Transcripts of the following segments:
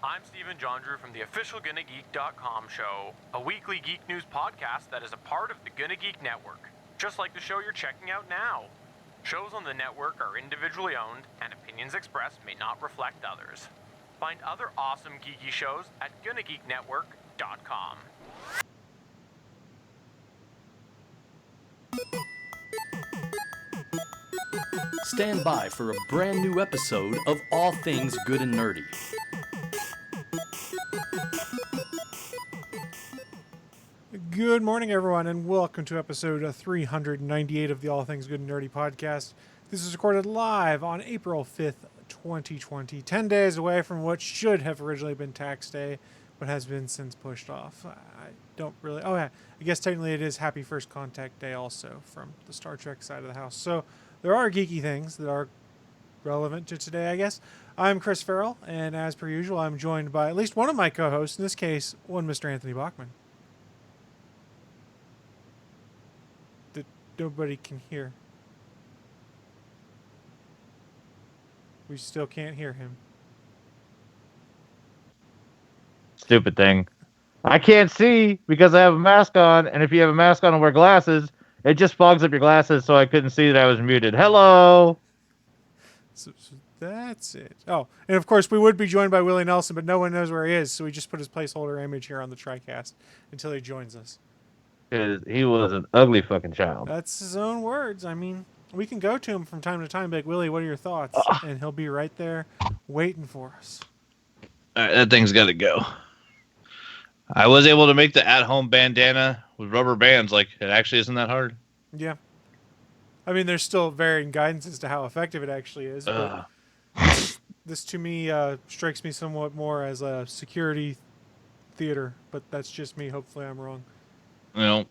I'm Stephen John Drew from the official GonnaGeek.com show, a weekly geek news podcast that is a part of the Gonna Geek Network, just like the show you're checking out now. Shows on the network are individually owned, and opinions expressed may not reflect others. Find other awesome geeky shows at GonnaGeekNetwork.com. Stand by for a brand new episode of All Things Good and Nerdy. Good morning, everyone, and welcome to episode 398 of the All Things Good and Nerdy podcast. This is recorded live on April 5th, 2020, 10 days away from what should have originally been tax day, but has been since pushed off. I don't really... Oh, yeah. I guess technically it is Happy First Contact Day also from the Star Trek side of the house. So there are geeky things that are relevant to today, I guess. I'm Chris Farrell, and as per usual, I'm joined by at least one of my co-hosts, in this case, one Mr. Anthony Bachman. That nobody can hear. We still can't hear him. Stupid thing. I can't see because I have a mask on, and if you have a mask on and wear glasses, it just fogs up your glasses, so I couldn't see that I was muted. Hello! So that's it. Oh, and of course, we would be joined by Willie Nelson, but no one knows where he is, so we just put his placeholder image here on the TriCast until he joins us. He was an ugly fucking child. That's his own words. I mean, we can go to him from time to time, be like, Willie, what are your thoughts? And he'll be right there waiting for us. All right, that thing's got to go. I was able to make the at-home bandana with rubber bands. Like, it actually isn't that hard. Yeah. I mean, there's still varying guidance as to how effective it actually is. But this, to me, strikes me somewhat more as a security theater. But that's just me. Hopefully I'm wrong. You know.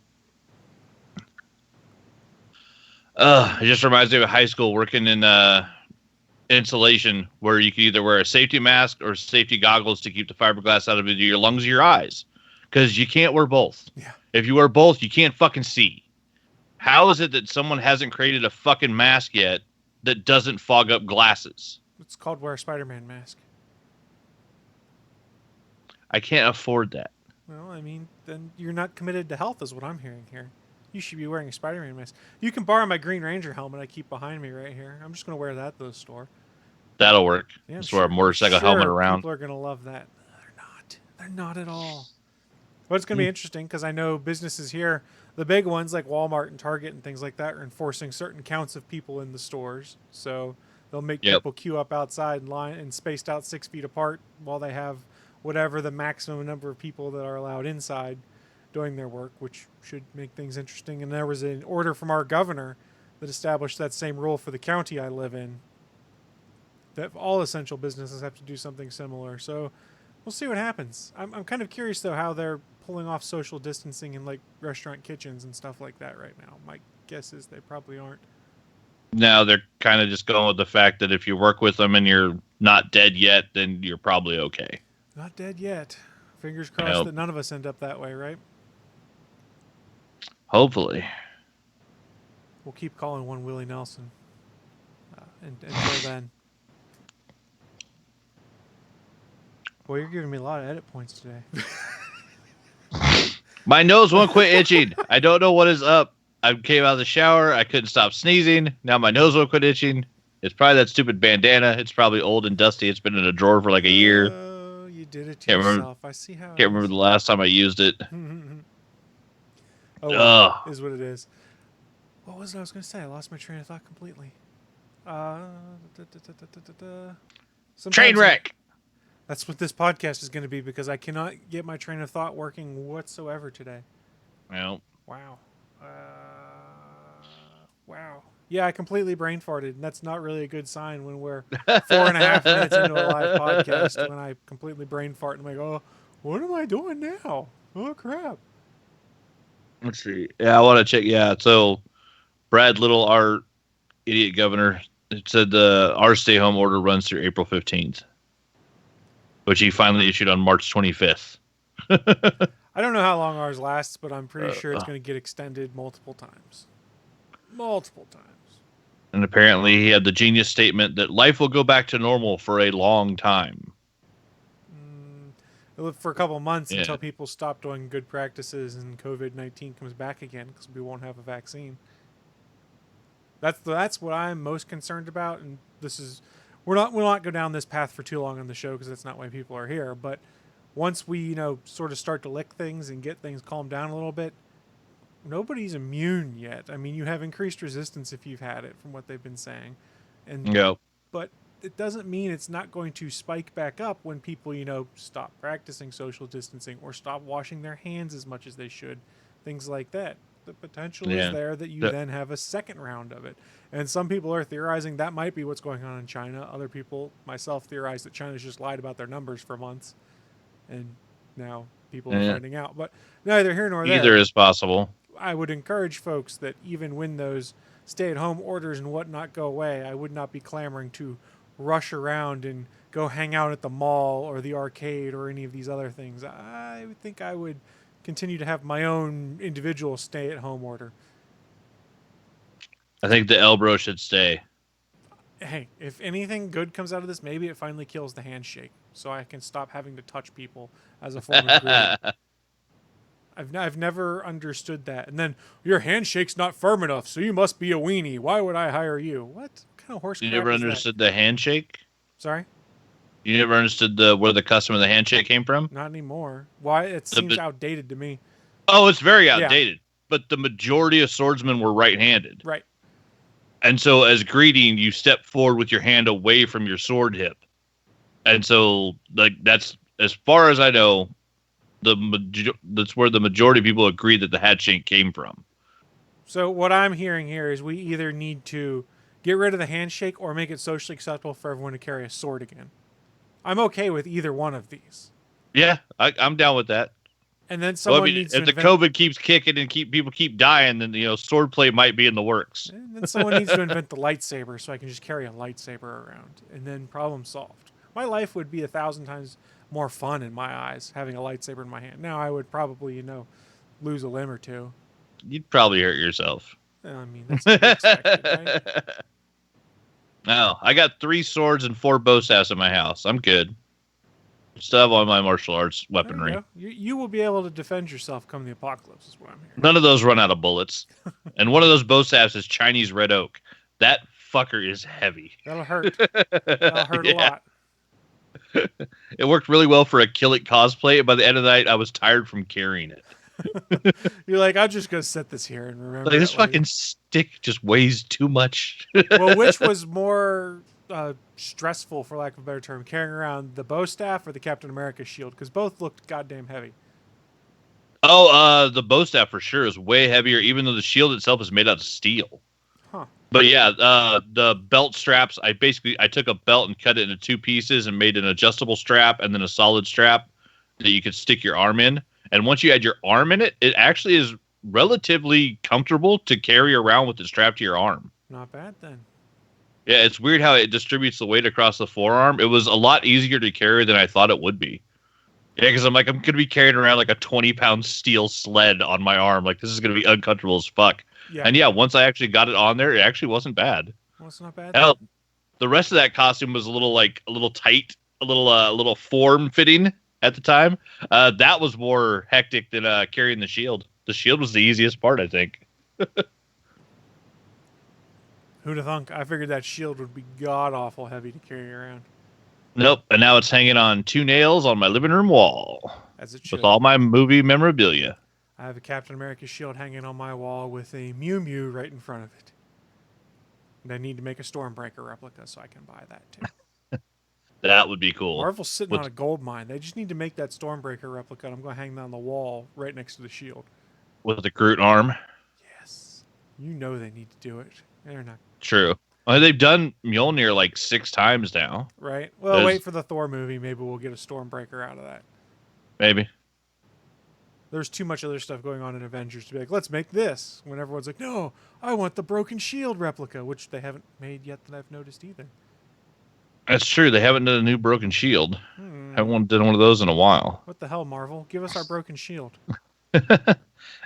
It just reminds me of high school working in insulation, where you can either wear a safety mask or safety goggles to keep the fiberglass out of your lungs or your eyes. Because you can't wear both. Yeah. If you wear both, you can't fucking see. How is it that someone hasn't created a fucking mask yet that doesn't fog up glasses? It's called wear a Spider-Man mask. I can't afford that. Well, I mean, then you're not committed to health is what I'm hearing here. You should be wearing a Spider-Man mask. You can borrow my Green Ranger helmet I keep behind me right here. I'm just going to wear that to the store. That'll work. Yeah, Just wear a motorcycle helmet around. People are going to love that. They're not. They're not at all. But it's going to be interesting because I know businesses here, the big ones like Walmart and Target and things like that, are enforcing certain counts of people in the stores. So they'll make people queue up outside in line and spaced out 6 feet apart while they have whatever the maximum number of people that are allowed inside doing their work, which should make things interesting. And there was an order from our governor that established that same rule for the county I live in, that all essential businesses have to do something similar. So we'll see what happens. I'm kind of curious, though, how they're pulling off social distancing in like restaurant kitchens and stuff like that right now. My guess is they probably aren't. No, they're kind of just going with the fact that if you work with them and you're not dead yet, then you're probably okay. Not dead yet. Fingers crossed that none of us end up that way, right? Hopefully. We'll keep calling one Willie Nelson until then. Boy, you're giving me a lot of edit points today. My nose won't quit itching. I don't know what is up. I came out of the shower. I couldn't stop sneezing. Now my nose won't quit itching. It's probably that stupid bandana. It's probably old and dusty. It's been in a drawer for like a year. Oh, you did it to yourself. I see how. Can't remember the last time I used it. Oh, well, is what it is. What was it I was going to say? I lost my train of thought completely. Train wreck. That's what this podcast is going to be because I cannot get my train of thought working whatsoever today. Well. Wow. Wow. Yeah, I completely brain farted, and that's not really a good sign when we're 4.5 minutes into a live podcast when I completely brain fart and I'm like, oh, what am I doing now? Oh, crap. Let's see. Yeah, I want to check. Yeah, so Brad Little, our idiot governor, said our stay-home order runs through April 15th, which he finally issued on March 25th. I don't know how long ours lasts, but I'm pretty sure it's going to get extended multiple times. Multiple times. And apparently he had the genius statement that life will go back to normal for a long time. for a couple of months Yeah. until people stop doing good practices and COVID-19 comes back again because we won't have a vaccine. That's what I'm most concerned about, and we'll not go down this path for too long on the show because that's not why people are here. But once we sort of start to lick things and get things calmed down a little bit, nobody's immune yet. I mean, you have increased resistance if you've had it, from what they've been saying, and Yeah. but it doesn't mean it's not going to spike back up when people stop practicing social distancing or stop washing their hands as much as they should, things like that. The potential is there that you then have a second round of it. And some people are theorizing that might be what's going on in China. Other people, myself, theorize that China's just lied about their numbers for months. And now people are finding out. But neither here nor there. Either is possible. I would encourage folks that even when those stay-at-home orders and whatnot go away, I would not be clamoring to rush around and go hang out at the mall or the arcade or any of these other things. I would think I would continue to have my own individual stay-at-home order. I think the Elbro should stay. Hey, if anything good comes out of this, maybe it finally kills the handshake, so I can stop having to touch people as a form of greeting. I've never understood that. And then, your handshake's not firm enough, so you must be a weenie. Why would I hire you? What kind of horse crap You never is understood the handshake? Sorry? You never understood where the custom of the handshake came from? Not anymore. Why? It seems outdated to me. Oh, it's very outdated. Yeah. But the majority of swordsmen were right-handed. Right. And so as greeting, you step forward with your hand away from your sword hip. And so, that's, as far as I know, that's where the majority of people agree that the handshake came from. So what I'm hearing here is we either need to get rid of the handshake or make it socially acceptable for everyone to carry a sword again. I'm okay with either one of these. Yeah, I'm down with that. And then someone needs to if the COVID keeps kicking and people keep dying, then swordplay might be in the works. And then someone needs to invent the lightsaber so I can just carry a lightsaber around, and then problem solved. My life would be 1,000 times more fun in my eyes having a lightsaber in my hand. Now I would probably lose a limb or two. You'd probably hurt yourself. I mean, that's to be expected, right? No, I got 3 swords and 4 bow staffs in my house. I'm good. Still have all my martial arts weaponry. You will be able to defend yourself come the apocalypse, is what I'm hearing. None of those run out of bullets. And one of those bow staffs is Chinese red oak. That fucker is heavy. That'll hurt. That'll hurt a lot. It worked really well for a Kill It cosplay, and by the end of the night, I was tired from carrying it. You're like, I'm just going to set this here and remember. This fucking stick just weighs too much. Well, which was more stressful, for lack of a better term, carrying around the bow staff or the Captain America shield? Because both looked goddamn heavy. Oh, the bow staff for sure is way heavier, even though the shield itself is made out of steel. Huh. But yeah, the belt straps, I took a belt and cut it into 2 pieces and made an adjustable strap and then a solid strap that you could stick your arm in. And once you had your arm in it, it actually is relatively comfortable to carry around with it strapped to your arm. Not bad then. Yeah, it's weird how it distributes the weight across the forearm. It was a lot easier to carry than I thought it would be. Yeah, because I'm going to be carrying around like a 20-pound steel sled on my arm. Like, this is going to be uncomfortable as fuck. Yeah. And yeah, once I actually got it on there, it actually wasn't bad. Well, it's not bad. Hell, the rest of that costume was a little tight, a little form fitting at the time. That was more hectic than carrying the shield. The shield was the easiest part, I think. Who'd have thunk? I figured that shield would be god-awful heavy to carry around. Nope, and now it's hanging on 2 nails on my living room wall. As it should. With all my movie memorabilia. I have a Captain America shield hanging on my wall with a Mew Mew right in front of it. And I need to make a Stormbreaker replica so I can buy that too. That would be cool. Marvel's sitting on a gold mine. They just need to make that Stormbreaker replica, and I'm going to hang that on the wall right next to the shield. With the Groot arm? Yes. You know they need to do it. They're not. True. Well, they've done Mjolnir like 6 times now. Right. Well, wait for the Thor movie. Maybe we'll get a Stormbreaker out of that. Maybe. There's too much other stuff going on in Avengers to be like, let's make this. When everyone's like, no, I want the Broken Shield replica, which they haven't made yet that I've noticed either. That's true. They haven't done a new Broken Shield. Haven't done one of those in a while. What the hell, Marvel? Give us our Broken Shield.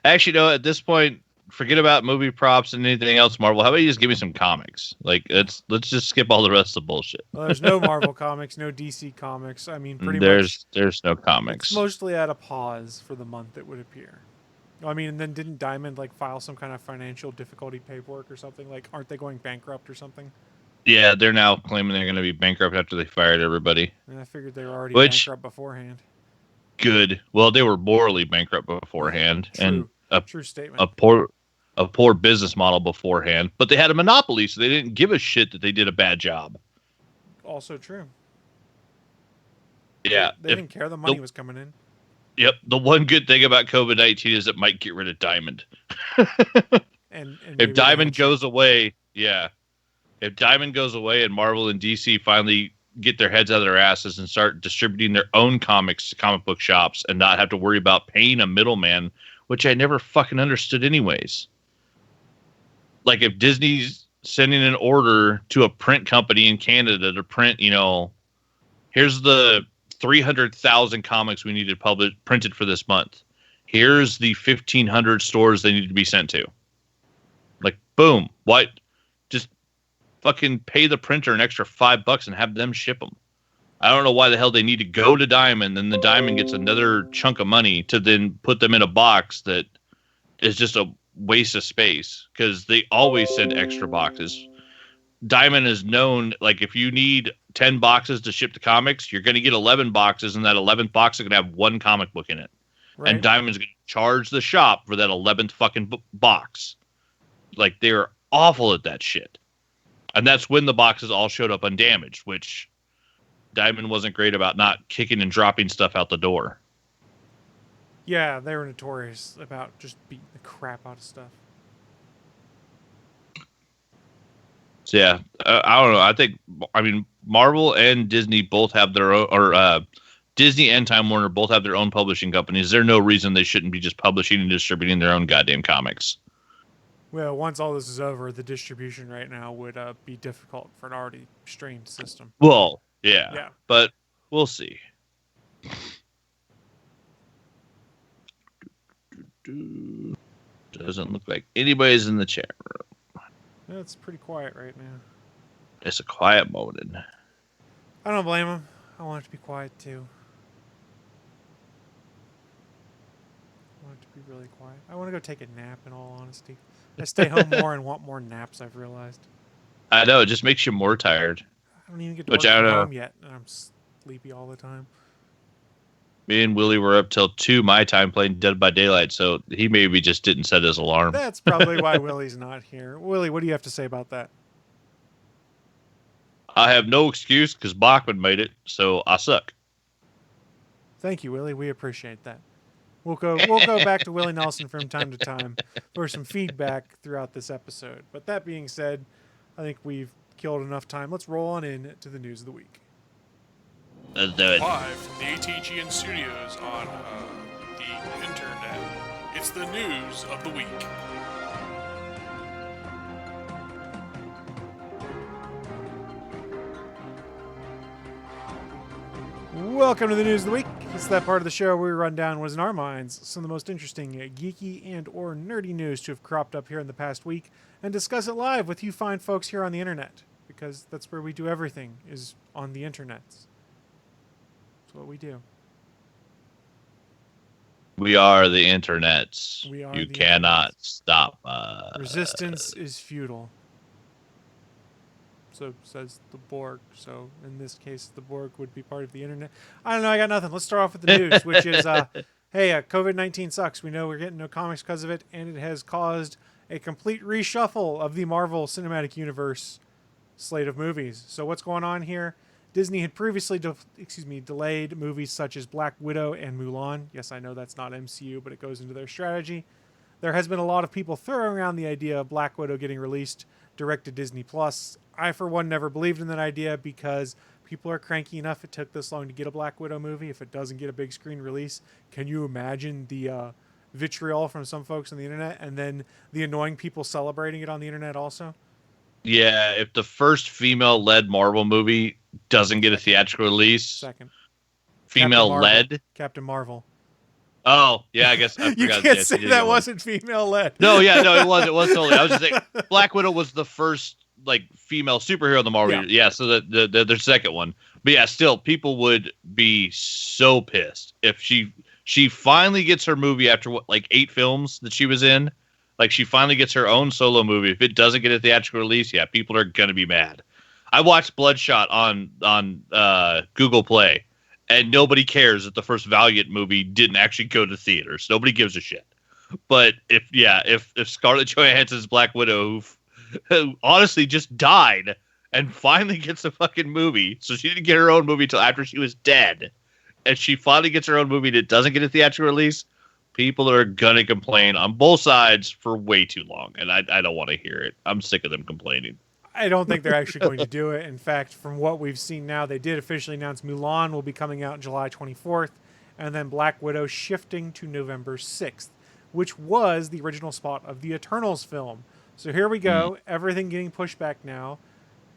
Actually, no, at this point, forget about movie props and anything else, Marvel. How about you just give me some comics? Like, let's just skip all the rest of the bullshit. Well, there's no Marvel comics, no DC comics. I mean, pretty much There's no it's comics. mostly at a pause for the month, it would appear. I mean, and then didn't Diamond like file some kind of financial difficulty paperwork or something? Like, aren't they going bankrupt or something? Yeah, they're now claiming they're going to be bankrupt after they fired everybody. And I figured they were already Which- bankrupt beforehand. Good. Well, they were morally bankrupt beforehand, and True statement. a poor business model beforehand. But they had a monopoly, so they didn't give a shit that they did a bad job. Also true. Yeah, They didn't care. The money was coming in. Yep. The one good thing about COVID-19 is it might get rid of Diamond. And maybe If they Diamond had- goes away, yeah. If Diamond goes away and Marvel and DC finally get their heads out of their asses and start distributing their own comics to comic book shops and not have to worry about paying a middleman, which I never fucking understood anyways. Like if Disney's sending an order to a print company in Canada to print, here's the 300,000 comics we need to printed for this month. Here's the 1,500 stores they need to be sent to. Like, boom. What? Just fucking pay the printer an extra $5 and have them ship them. I don't know why the hell they need to go to Diamond, and the Diamond gets another chunk of money to then put them in a box that is just a waste of space, because they always send extra boxes. Diamond is known, like, if you need 10 boxes to ship the comics, you're going to get 11 boxes, and that 11th box is going to have one comic book in it. Right. And Diamond's going to charge the shop for that 11th fucking box. Like, they're awful at that shit. And that's when the boxes all showed up undamaged, which Diamond wasn't great about not kicking and dropping stuff out the door. Yeah, they were notorious about just beating the crap out of stuff. So yeah, I don't know. I mean, Marvel and Disney both have their own, or Disney and Time Warner both have their own publishing companies. There's no reason they shouldn't be just publishing and distributing their own goddamn comics. Well, once all this is over, the distribution right now would be difficult for an already strained system. Well, yeah, Yeah. but we'll see. Doesn't look like anybody's in the chat room. Yeah, it's pretty quiet right now. It's a quiet moment. I don't blame them. I want it to be quiet too. I want it to be really quiet. I want to go take a nap, in all honesty. I stay home more and want more naps, I've realized. I know, it just makes you more tired. I don't even get to Which work I from don't know. home yet, and I'm sleepy all the time. Me and Willie were up till 2 my time playing Dead by Daylight, so he maybe just didn't set his alarm. That's probably why Willie's not here. Willie, what do you have to say about that? I have no excuse because Bachman made it, so I suck. Thank you, Willie. We appreciate that. We'll go back to Willie Nelson from time to time for some feedback throughout this episode. But that being said, I think we've killed enough time. Let's roll on in to the news of the week. Let's do it. Live from the ATGN studios on the internet, it's the news of the week. Welcome to the news of the week. It's that part of the show where we run down what is in our minds some of the most interesting geeky and or nerdy news to have cropped up here in the past week and discuss it live with you fine folks here on the internet, because that's where we do everything, is on the internet. That's what we do. We are the internets. We are you the cannot internets. stop us. Resistance is futile. So says the Borg. So in this case, the Borg would be part of the internet. I don't know. I got nothing. Let's start off with the news, which is, hey, COVID-19 sucks. We know we're getting no comics because of it, and it has caused a complete reshuffle of the Marvel Cinematic Universe slate of movies. So what's going on here? Disney had previously delayed movies such as Black Widow and Mulan. Yes, I know that's not MCU, but it goes into their strategy. There has been a lot of people throwing around the idea of Black Widow getting released direct to Disney Plus. I, for one, never believed in that idea because people are cranky enough it took this long to get a Black Widow movie. If it doesn't get a big screen release, can you imagine the vitriol from some folks on the internet, and then the annoying people celebrating it on the internet also? Yeah, if the first female-led Marvel movie doesn't get a theatrical release, Second. female-led, Captain Marvel. Oh, yeah, I guess I You forgot. can't Yeah, say she did that get one. wasn't female led. No, yeah, no, it was. It was totally. I was just saying, Black Widow was the first like female superhero in the Marvel. Yeah. Yeah, so the second one. But yeah, still, people would be so pissed if she finally gets her movie after what, like 8 films that she was in. Like she finally gets her own solo movie. If it doesn't get a theatrical release, yeah, people are gonna be mad. I watched Bloodshot on Google Play, and nobody cares that the first Valiant movie didn't actually go to theaters. Nobody gives a shit. But if Scarlett Johansson's Black Widow, who honestly just died and finally gets a fucking movie, so she didn't get her own movie until after she was dead, and she finally gets her own movie that doesn't get a theatrical release, people are gonna complain on both sides for way too long, and I don't want to hear it. I'm sick of them complaining. I don't think they're actually going to do it. In fact, from what we've seen now, they did officially announce Mulan will be coming out July 24th, and then Black Widow shifting to November 6th, which was the original spot of the Eternals film. So here we go, everything getting pushed back now.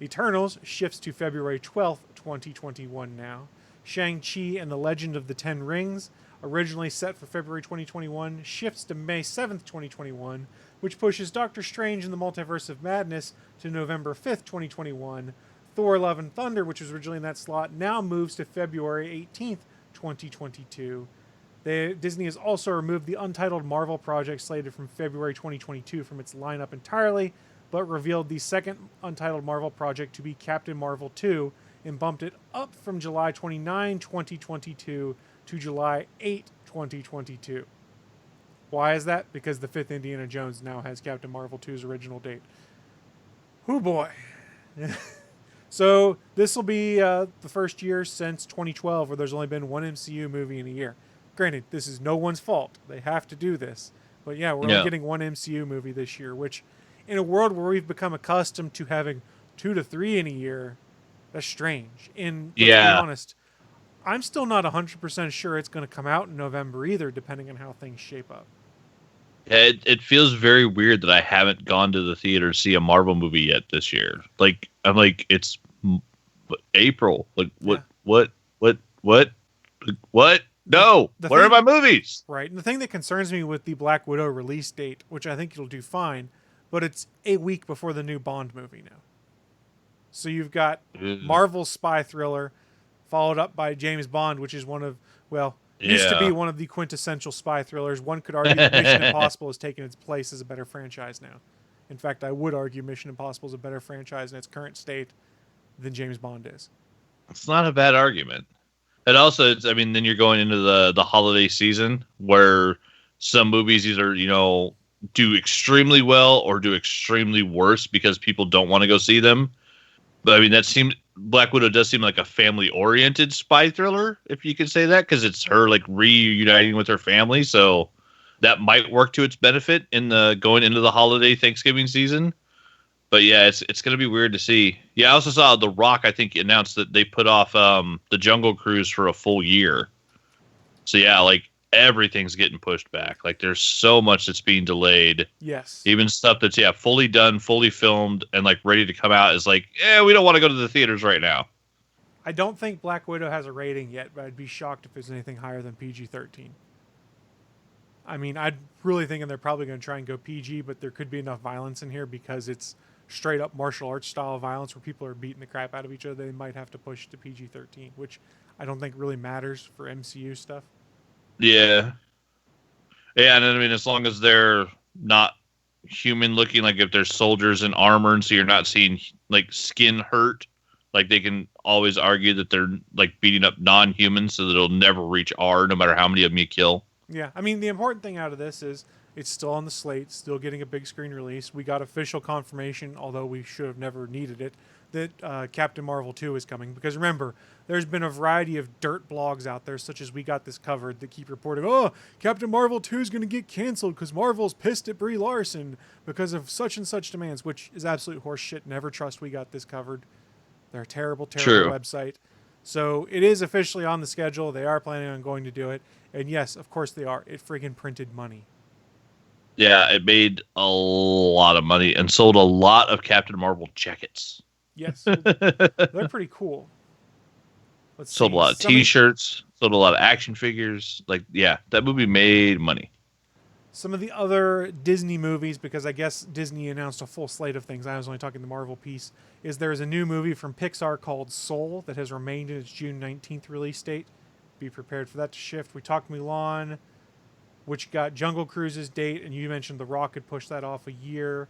Eternals shifts to February 12th, 2021 now. Shang-Chi and the Legend of the Ten Rings, originally set for February 2021, shifts to May 7th, 2021, which pushes Doctor Strange in the Multiverse of Madness to November 5th, 2021. Thor Love and Thunder, which was originally in that slot, now moves to February 18th, 2022. Disney has also removed the untitled Marvel project slated from February 2022 from its lineup entirely, but revealed the second untitled Marvel project to be Captain Marvel 2 and bumped it up from July 29, 2022 to July 8, 2022. Why is that? Because the 5th Indiana Jones now has Captain Marvel 2's original date. Hoo boy. So this will be the first year since 2012 where there's only been one MCU movie in a year. Granted, this is no one's fault. They have to do this. But yeah, we're only getting one MCU movie this year, which in a world where we've become accustomed to having 2 to 3 in a year, that's strange. And let's be honest, I'm still not 100% sure it's going to come out in November either, depending on how things shape up. Yeah, it feels very weird that I haven't gone to the theater to see a Marvel movie yet this year. Like I'm like it's April. Like what? No, where are my movies? Right, and the thing that concerns me with the Black Widow release date, which I think it'll do fine, but it's a week before the new Bond movie now. So you've got Marvel's spy thriller, followed up by James Bond, which is one of, used to be one of the quintessential spy thrillers. One could argue that Mission Impossible has taken its place as a better franchise now. In fact, I would argue Mission Impossible is a better franchise in its current state than James Bond is. It's not a bad argument. And also, then you're going into the holiday season where some movies either, do extremely well or do extremely worse because people don't want to go see them. But Black Widow does seem like a family-oriented spy thriller, if you could say that, because it's her like reuniting with her family. So that might work to its benefit in the going into the holiday Thanksgiving season. But yeah, it's going to be weird to see. Yeah, I also saw The Rock, I think, announced that they put off the Jungle Cruise for a full year. So yeah, like everything's getting pushed back. Like there's so much that's being delayed. Yes. Even stuff that's fully done, fully filmed, and like ready to come out is like, we don't want to go to the theaters right now. I don't think Black Widow has a rating yet, but I'd be shocked if there's anything higher than PG-13. I'd really thinking they're probably going to try and go PG, but there could be enough violence in here because it's straight up martial arts style violence where people are beating the crap out of each other. They might have to push to PG-13, which I don't think really matters for MCU stuff. Yeah. Yeah, and as long as they're not human looking, like if they're soldiers in armor, and so you're not seeing like skin hurt, like they can always argue that they're like beating up non-humans so that it'll never reach R no matter how many of them you kill. Yeah, the important thing out of this is it's still on the slate, still getting a big screen release. We got official confirmation, although we should have never needed it, that Captain Marvel 2 is coming. Because remember, there's been a variety of dirt blogs out there, such as We Got This Covered, that keep reporting, Captain Marvel 2 is going to get canceled because Marvel's pissed at Brie Larson because of such and such demands, which is absolute horseshit. Never trust We Got This Covered. They're a terrible, terrible website. So it is officially on the schedule. They are planning on going to do it. And yes, of course they are. It friggin' printed money. Yeah, it made a lot of money and sold a lot of Captain Marvel jackets. Yes. They're pretty cool. Let's Sold a see. lot of T-shirts. Sold a lot of action figures. Like, yeah, that movie made money. Some of the other Disney movies, because I guess Disney announced a full slate of things. I was only talking the Marvel piece. Is there's a new movie from Pixar called Soul that has remained in its June 19th release date. Be prepared for that to shift. We talked Mulan, which got Jungle Cruise's date, and you mentioned The Rock had pushed that off a year.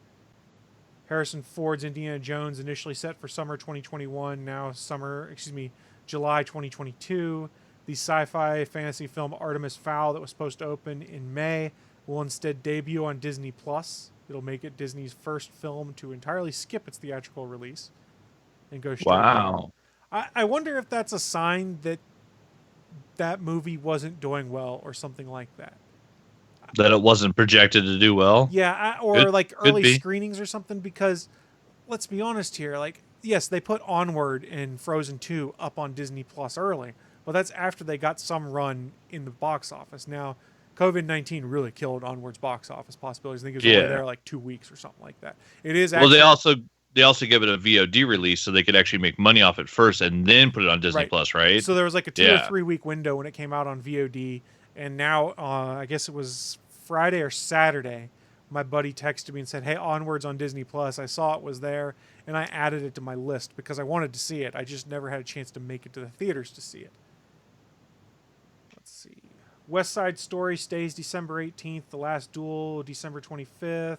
Harrison Ford's Indiana Jones initially set for summer 2021, now July 2022. The sci-fi fantasy film Artemis Fowl that was supposed to open in May will instead debut on Disney Plus. It'll make it Disney's first film to entirely skip its theatrical release and go straight Wow. there. I wonder if that's a sign that that movie wasn't doing well or something like that. That it wasn't projected to do well. Yeah, or Could- like could early be. screenings or something, because let's be honest here, like, yes, they put Onward and Frozen 2 up on Disney Plus early, but that's after they got some run in the box office. Now, COVID-19 really killed Onward's box office possibilities. I think it was only Yeah. there like 2 weeks or something like that. It is Well, actually they also give it a VOD release so they could actually make money off it first and then put it on Disney Right. Plus, right? So there was like a 2 or Yeah. 3 week window when it came out on VOD, and now I guess it was Friday or Saturday. My buddy texted me and said, "Hey, Onward's on Disney Plus. I saw it was there, and I added it to my list because I wanted to see it. I just never had a chance to make it to the theaters to see it." Let's see. West Side Story stays December 18th. The Last Duel, December 25th.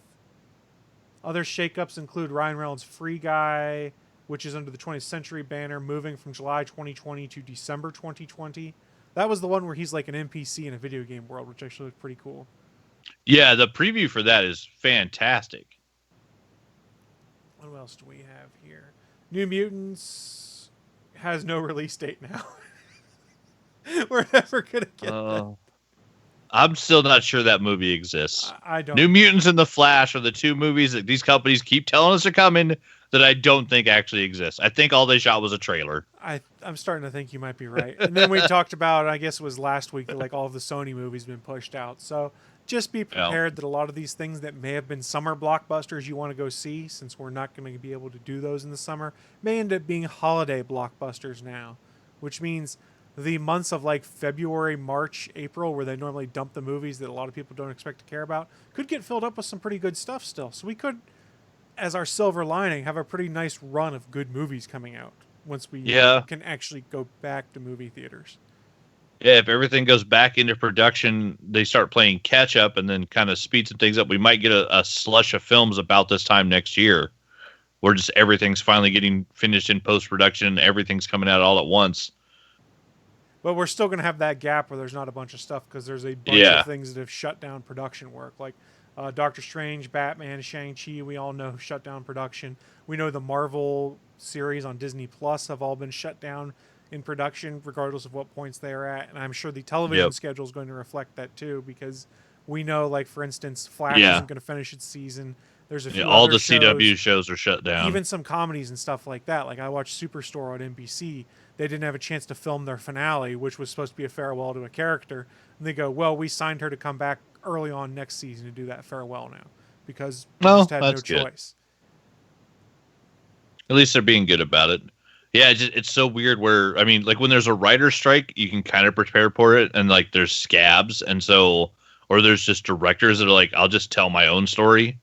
Other shakeups include Ryan Reynolds' Free Guy, which is under the 20th Century banner, moving from July 2020 to December 2020. That was the one where he's like an NPC in a video game world, which actually looked pretty cool. Yeah, the preview for that is fantastic. What else do we have here? New Mutants has no release date now. We're never going to get that. I'm still not sure that movie exists. I don't. New Mutants and The Flash are the two movies that these companies keep telling us are coming that I don't think actually exist. I think all they shot was a trailer. I'm starting to think you might be right. And then we talked about, I guess it was last week, that like all of the Sony movies have been pushed out. So just be prepared that a lot of these things that may have been summer blockbusters you want to go see, since we're not going to be able to do those in the summer, may end up being holiday blockbusters now, which means the months of like February, March, April, where they normally dump the movies that a lot of people don't expect to care about, could get filled up with some pretty good stuff still. So we could, as our silver lining, have a pretty nice run of good movies coming out once we can actually go back to movie theaters. Yeah, if everything goes back into production, they start playing catch up and then kind of speed some things up. We might get a slush of films about this time next year where just everything's finally getting finished in post-production and everything's coming out all at once. But we're still going to have that gap where there's not a bunch of stuff because there's a bunch of things that have shut down production work. Like Doctor Strange, Batman, Shang-Chi, we all know shut down production. We know the Marvel series on Disney Plus have all been shut down in production regardless of what points they are at. And I'm sure the television schedule is going to reflect that too, because we know, like, for instance, Flash isn't going to finish its season. There's a few all other the shows, CW shows are shut down. even some comedies and stuff like that. Like I watched Superstore on NBC. They didn't have a chance to film their finale, which was supposed to be a farewell to a character. And they go, well, we signed her to come back early on next season to do that farewell now because we just had no choice. At least they're being good about it. Yeah, it's so weird where, I mean, like when there's a writer's strike, you can kind of prepare for it. And like there's scabs. And so, or there's just directors that are like, I'll just tell my own story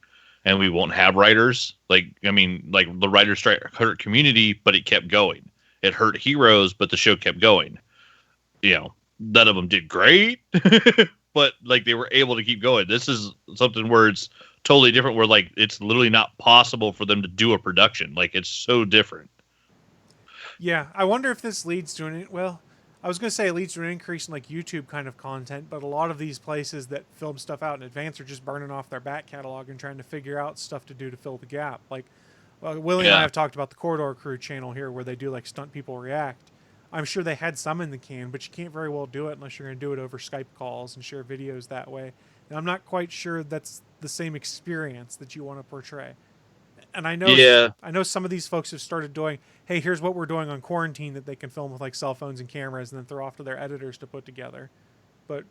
and we won't have writers. Like, I mean, like the writer's strike hurt Community, but it kept going. It hurt Heroes, but the show kept going. You know, none of them did great, but like they were able to keep going. This is something where it's totally different, where like it's literally not possible for them to do a production. Like it's so different. Yeah, I wonder if this leads to I was going to say it leads to an increase in like YouTube kind of content, but a lot of these places that film stuff out in advance are just burning off their back catalog and trying to figure out stuff to do to fill the gap. Like Willie and I have talked about the Corridor Crew channel here where they do like stunt people react. I'm sure they had some in the can, but you can't very well do it unless you're going to do it over Skype calls and share videos that way. And I'm not quite sure that's the same experience that you want to portray. And I know some of these folks have started doing, hey, here's what we're doing on quarantine that they can film with like cell phones and cameras and then throw off to their editors to put together. But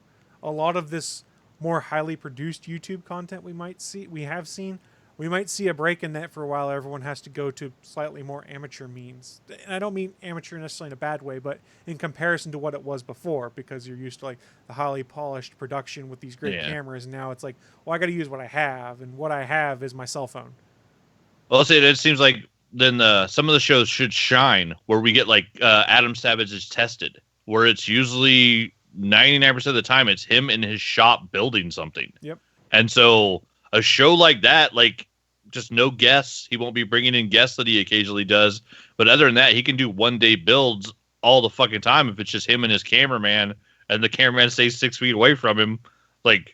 a lot of this more highly produced YouTube content we have seen we might see a break in that for a while. Everyone has to go to slightly more amateur means. And I don't mean amateur necessarily in a bad way, but in comparison to what it was before, because you're used to like the highly polished production with these great cameras. And now it's like, well, I got to use what I have. And what I have is my cell phone. Well, I'll say it seems like then some of the shows should shine where we get like Adam Savage is Tested, where it's usually 99% of the time it's him in his shop building something. Yep. And so a show like that, like just no guests, he won't be bringing in guests that he occasionally does. But other than that, he can do 1-day builds all the fucking time if it's just him and his cameraman, and the cameraman stays 6 feet away from him. Like,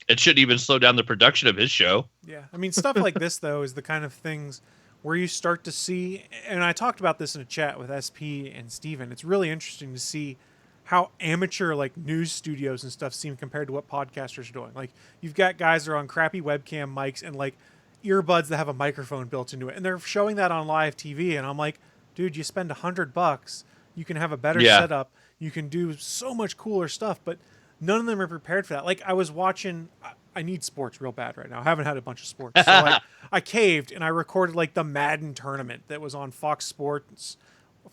it shouldn't even slow down the production of his show. Yeah. I mean, stuff like this, though, is the kind of things where you start to see, and I talked about this in a chat with SP and Steven. It's really interesting to see how amateur like news studios and stuff seem compared to what podcasters are doing. Like, you've got guys that are on crappy webcam mics and like earbuds that have a microphone built into it, and they're showing that on live TV. And I'm like, dude, you spend $100, you can have a better setup, you can do so much cooler stuff, but none of them are prepared for that. Like, I was watching, I need sports real bad right now. I haven't had a bunch of sports. So like, I caved and I recorded like the Madden tournament that was on Fox Sports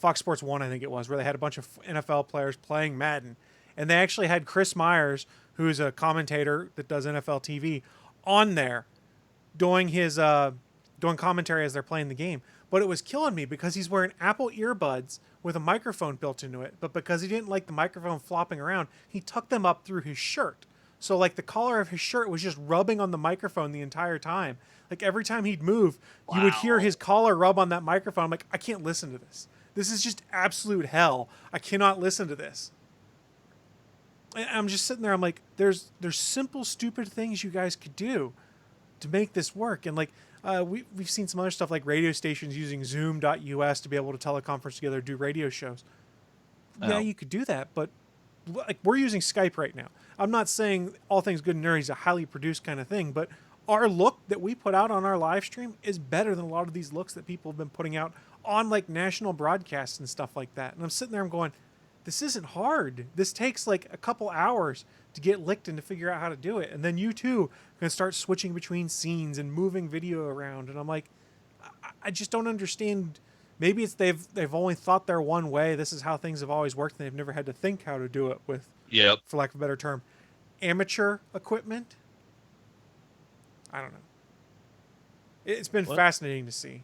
1, I think it was, where they had a bunch of NFL players playing Madden. And they actually had Chris Myers, who's a commentator that does NFL TV, on there doing his doing commentary as they're playing the game. But it was killing me because he's wearing Apple earbuds with a microphone built into it. But because he didn't like the microphone flopping around, he tucked them up through his shirt. So like the collar of his shirt was just rubbing on the microphone the entire time. Like every time he'd move, you would hear his collar rub on that microphone. I'm like, I can't listen to this. This is just absolute hell. I cannot listen to this. And I'm just sitting there. I'm like, there's simple, stupid things you guys could do to make this work. And like, we've seen some other stuff like radio stations using Zoom.us to be able to teleconference together, do radio shows. Oh. Yeah, you could do that, but like we're using Skype right now. I'm not saying All Things Good and Nerdy is a highly produced kind of thing, but our look that we put out on our live stream is better than a lot of these looks that people have been putting out on like national broadcasts and stuff like that. And I'm sitting there, I'm going, this isn't hard. This takes like a couple hours to get licked and to figure out how to do it. And then you too can start switching between scenes and moving video around. And I'm like, I just don't understand. Maybe it's they've only thought their one way. This is how things have always worked, and they've never had to think how to do it with, for lack of a better term, amateur equipment. I don't know. It's been fascinating to see.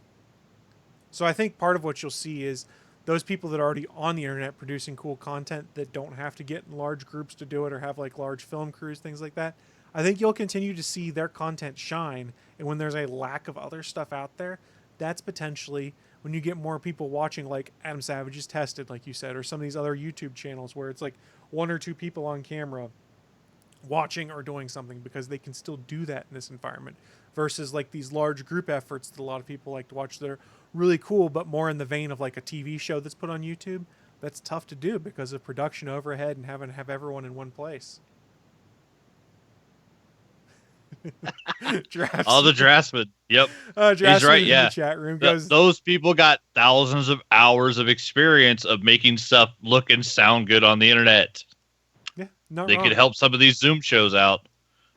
So I think part of what you'll see is those people that are already on the internet producing cool content that don't have to get in large groups to do it or have like large film crews, things like that. I think you'll continue to see their content shine. And when there's a lack of other stuff out there, that's potentially when you get more people watching like Adam Savage is Tested, like you said, or some of these other YouTube channels where it's like 1 or 2 people on camera watching or doing something because they can still do that in this environment versus like these large group efforts that a lot of people like to watch that are really cool, but more in the vein of like a TV show that's put on YouTube. That's tough to do because of production overhead and having to have everyone in one place. All the draftsmen. Yep. He's right. Yeah. In the chat room goes, those people got thousands of hours of experience of making stuff look and sound good on the internet. Yeah. They could help some of these Zoom shows out.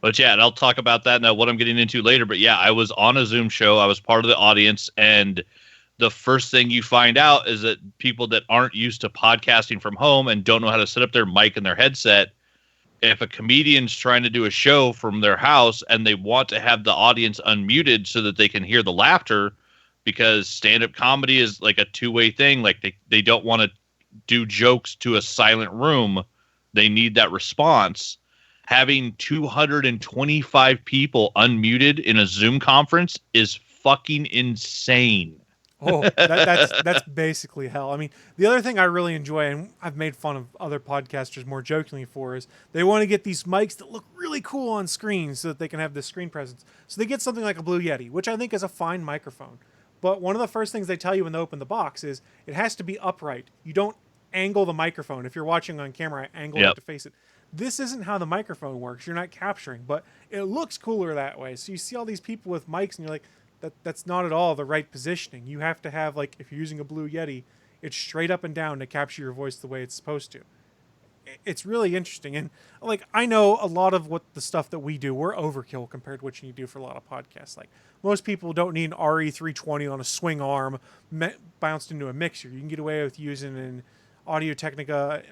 But yeah, and I'll talk about that now, what I'm getting into later. But yeah, I was on a Zoom show. I was part of the audience. And the first thing you find out is that people that aren't used to podcasting from home and don't know how to set up their mic and their headset, if a comedian's trying to do a show from their house and they want to have the audience unmuted so that they can hear the laughter, because stand-up comedy is like a two-way thing. Like they don't want to do jokes to a silent room. They need that response. Having 225 people unmuted in a Zoom conference is fucking insane. Oh, that's basically hell. I mean, the other thing I really enjoy, and I've made fun of other podcasters more jokingly for, is they want to get these mics that look really cool on screen so that they can have this screen presence. So they get something like a Blue Yeti, which I think is a fine microphone. But one of the first things they tell you when they open the box is it has to be upright. You don't angle the microphone. If you're watching on camera, I angle it to face it. This isn't how the microphone works. You're not capturing, but it looks cooler that way. So you see all these people with mics and you're like, that's not at all the right positioning. You have to have, like, if you're using a Blue Yeti, it's straight up and down to capture your voice the way it's supposed to. it's really interesting. And like, I know a lot of what the stuff that we do, we're overkill compared to what you do for a lot of podcasts. Like, most people don't need an RE320 on a swing arm bounced into a mixer. You can get away with using an Audio Technica,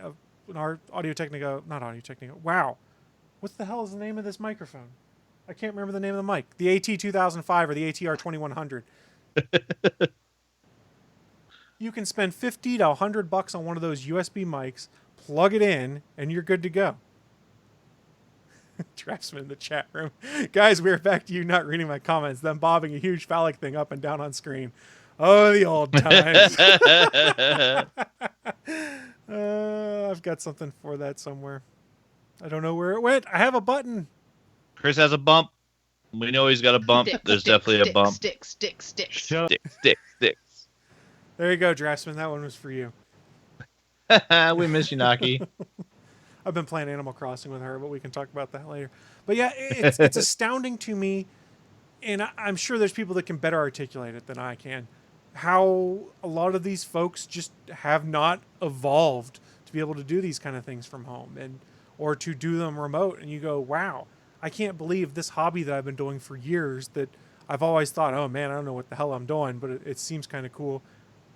not Audio Technica. Wow. What the hell is the name of this microphone? I can't remember the name of the mic. The AT2005 or the ATR2100. You can spend $50 to $100 on one of those USB mics, plug it in, and you're good to go. Draftsman in the chat room. Guys, we're back to you not reading my comments, them bobbing a huge phallic thing up and down on screen. Oh, the old times. I've got something for that somewhere. I don't know where it went. I have a button. Chris has a bump. We know he's got a bump. There's definitely a bump. Sticks. Sticks. There you go, Draftsman. That one was for you. We miss you, Naki. I've been playing Animal Crossing with her, but we can talk about that later. But yeah, it's astounding to me, and I'm sure there's people that can better articulate it than I can, how a lot of these folks just have not evolved to be able to do these kind of things from home or to do them remote. And you go, wow, I can't believe this hobby that I've been doing for years that I've always thought, oh man, I don't know what the hell I'm doing, but it seems kind of cool.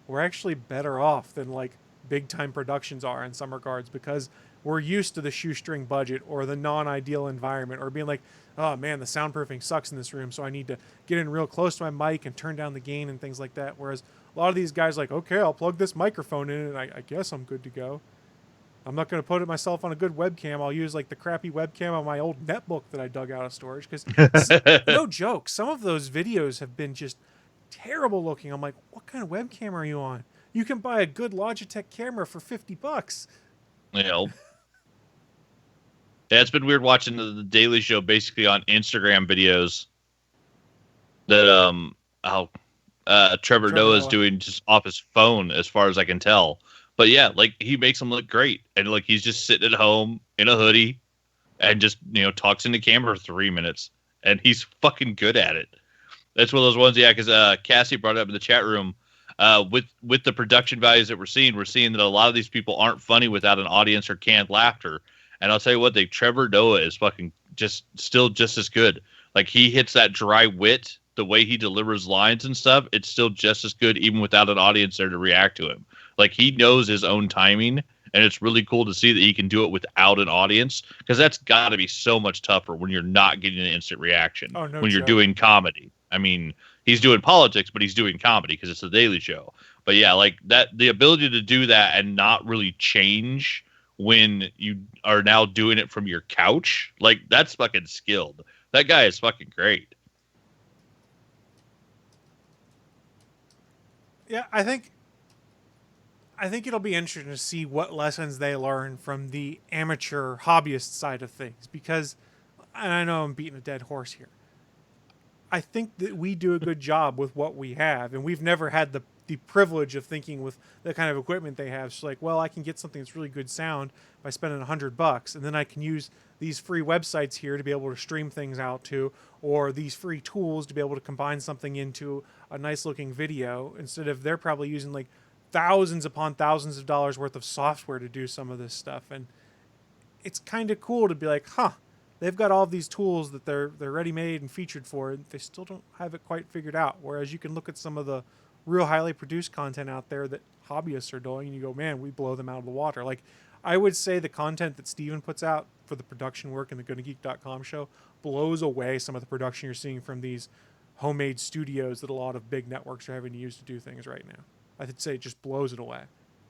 We're actually better off than like big time productions are in some regards, because we're used to the shoestring budget or the non-ideal environment, or being like, oh man, the soundproofing sucks in this room, so I need to get in real close to my mic and turn down the gain and things like that. Whereas a lot of these guys are like, okay, I'll plug this microphone in and I guess I'm good to go. I'm not going to put myself on a good webcam. I'll use like the crappy webcam on my old netbook that I dug out of storage, because no joke, some of those videos have been just terrible looking. I'm like, what kind of webcam are you on? You can buy a good Logitech camera for $50. Yeah, it's been weird watching the Daily Show basically on Instagram videos that Trevor Noah's doing just off his phone, as far as I can tell. But yeah, like, he makes them look great, and like, he's just sitting at home in a hoodie and just, talks in the camera for 3 minutes, and he's fucking good at it. That's one of those ones, yeah, because Cassie brought it up in the chat room. With the production values that we're seeing that a lot of these people aren't funny without an audience or canned laughter. And I'll tell you what, Trevor Noah is fucking still just as good. Like, he hits that dry wit, the way he delivers lines and stuff, it's still just as good even without an audience there to react to him. Like, he knows his own timing, and it's really cool to see that he can do it without an audience, because that's got to be so much tougher when you're not getting an instant reaction when you're doing comedy. I mean, he's doing politics, but he's doing comedy because it's the Daily Show. But yeah, like that, the ability to do that and not really change when you are now doing it from your couch, like, that's fucking skilled. That guy is fucking great. Yeah, I think it'll be interesting to see what lessons they learn from the amateur hobbyist side of things, because, and I know I'm beating a dead horse here, I think that we do a good job with what we have, and we've never had the privilege of thinking with the kind of equipment they have. So like, well, I can get something that's really good sound by spending $100, and then I can use these free websites here to be able to stream things out to, or these free tools to be able to combine something into a nice looking video, instead of they're probably using like thousands upon thousands of dollars worth of software to do some of this stuff. And it's kind of cool to be like, they've got all these tools that they're ready made and featured for, and they still don't have it quite figured out. Whereas you can look at some of the real highly produced content out there that hobbyists are doing, and you go, man, we blow them out of the water. Like, I would say the content that Steven puts out for the production work in the GonnaGeek.com show blows away some of the production you're seeing from these homemade studios that a lot of big networks are having to use to do things right now. I'd say it just blows it away.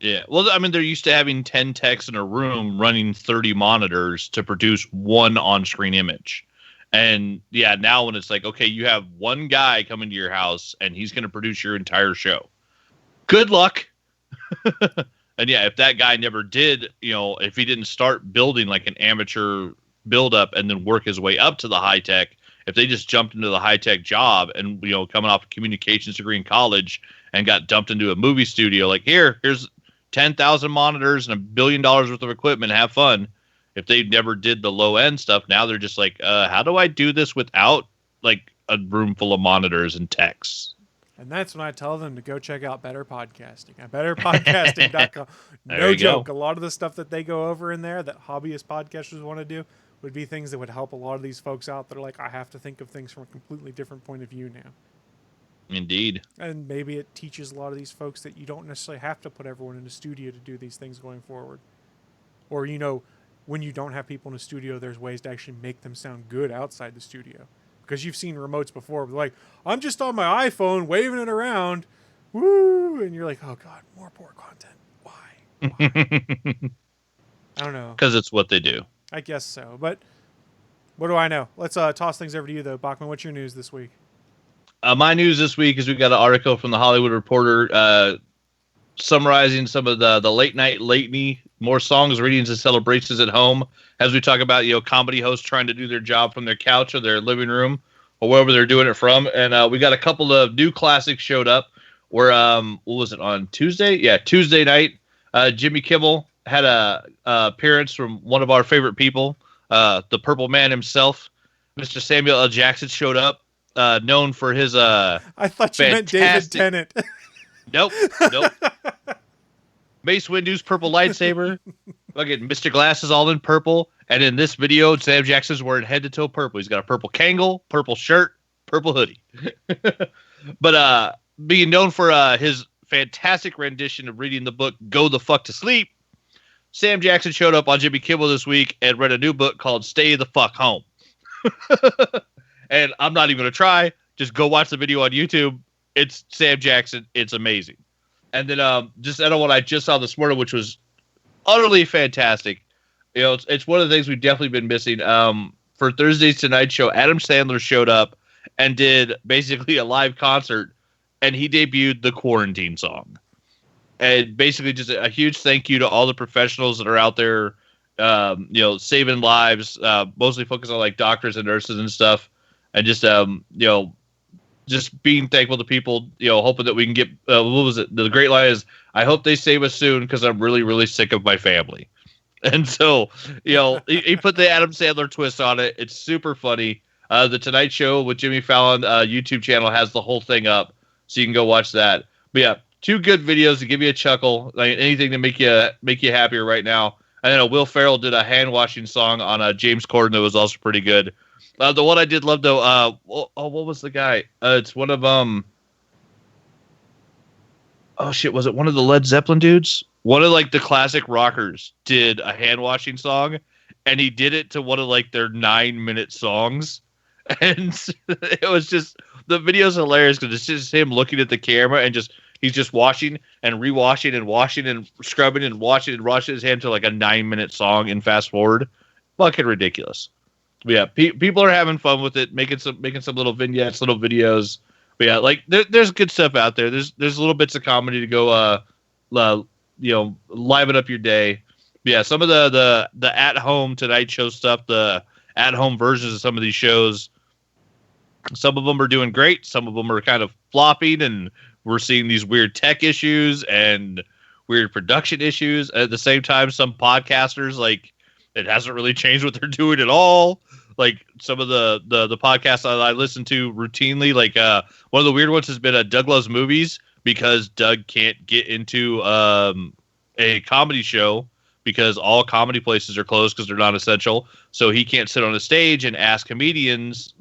Yeah, well, I mean, they're used to having 10 techs in a room running 30 monitors to produce one on-screen image. And yeah, now when it's like, okay, you have one guy coming to your house and he's going to produce your entire show. Good luck. And yeah, if that guy never did, if he didn't start building like an amateur build-up and then work his way up to the high-tech, if they just jumped into the high-tech job and, coming off a communications degree in college and got dumped into a movie studio, like, here's 10,000 monitors and $1 billion worth of equipment, have fun. If they never did the low end stuff, now they're just like, how do I do this without like a room full of monitors and techs? And that's when I tell them to go check out Better Podcasting at betterpodcasting.com. There No you joke. go. A lot of the stuff that they go over in there that hobbyist podcasters want to do would be things that would help a lot of these folks out that are like, I have to think of things from a completely different point of view now. Indeed. And maybe it teaches a lot of these folks that you don't necessarily have to put everyone in a studio to do these things going forward. Or, when you don't have people in a studio, there's ways to actually make them sound good outside the studio. Because you've seen remotes before, like, I'm just on my iPhone waving it around, woo, and you're like, oh god, more poor content. Why? I don't know. Because it's what they do. I guess so, but what do I know? Let's toss things over to you though, Bachman. What's your news this week? My news this week is we got an article from the Hollywood Reporter summarizing some of the late night litany, more songs, readings, and celebrations at home as we talk about comedy hosts trying to do their job from their couch or their living room or wherever they're doing it from. And we got a couple of new classics showed up. Where what was it on Tuesday? Yeah, Tuesday night. Jimmy Kimmel had a appearance from one of our favorite people, the Purple Man himself, Mr. Samuel L. Jackson showed up, known for his I thought you meant David Tennant. Nope. Mace Windu's purple lightsaber. Fucking Mr. Glass is all in purple. And in this video, Sam Jackson's wearing head to toe purple. He's got a purple Kangol, purple shirt, purple hoodie. But being known for his fantastic rendition of reading the book Go the Fuck to Sleep, Sam Jackson showed up on Jimmy Kimmel this week and read a new book called Stay the Fuck Home. And I'm not even going to try. Just go watch the video on YouTube. It's Sam Jackson. It's amazing. And then just out of what I just saw this morning, which was utterly fantastic. It's one of the things we've definitely been missing. For Thursday's Tonight Show, Adam Sandler showed up and did basically a live concert, and he debuted the Quarantine song. And basically just a huge thank you to all the professionals that are out there, saving lives, mostly focused on like doctors and nurses and stuff. And just, just being thankful to people, hoping that we can get, what was it? The great line is, I hope they save us soon because I'm really, really sick of my family. And so, he put the Adam Sandler twist on it. It's super funny. The Tonight Show with Jimmy Fallon YouTube channel has the whole thing up, so you can go watch that. But yeah, two good videos to give you a chuckle, like anything to make you happier right now. And then Will Ferrell did a hand washing song on James Corden that was also pretty good. The one I did love though, what was the guy? It's one of was it one of the Led Zeppelin dudes? One of like the classic rockers did a hand washing song, and he did it to one of like their 9-minute songs, and it was just the video's hilarious because it's just him looking at the camera and he's just washing and rewashing and washing and scrubbing and washing his hand to like a 9-minute song and fast forward, fucking ridiculous. But yeah, people are having fun with it, making some little vignettes, little videos. But yeah, like there's good stuff out there. There's little bits of comedy to go, liven up your day. But yeah, some of the at home Tonight Show stuff, the at home versions of some of these shows, some of them are doing great. Some of them are kind of flopping, and we're seeing these weird tech issues and weird production issues. At the same time, some podcasters, like, it hasn't really changed what they're doing at all. Like some of the podcasts that I listen to routinely, like one of the weird ones has been Doug Loves Movies, because Doug can't get into a comedy show because all comedy places are closed because they're not essential. So he can't sit on a stage and ask comedians,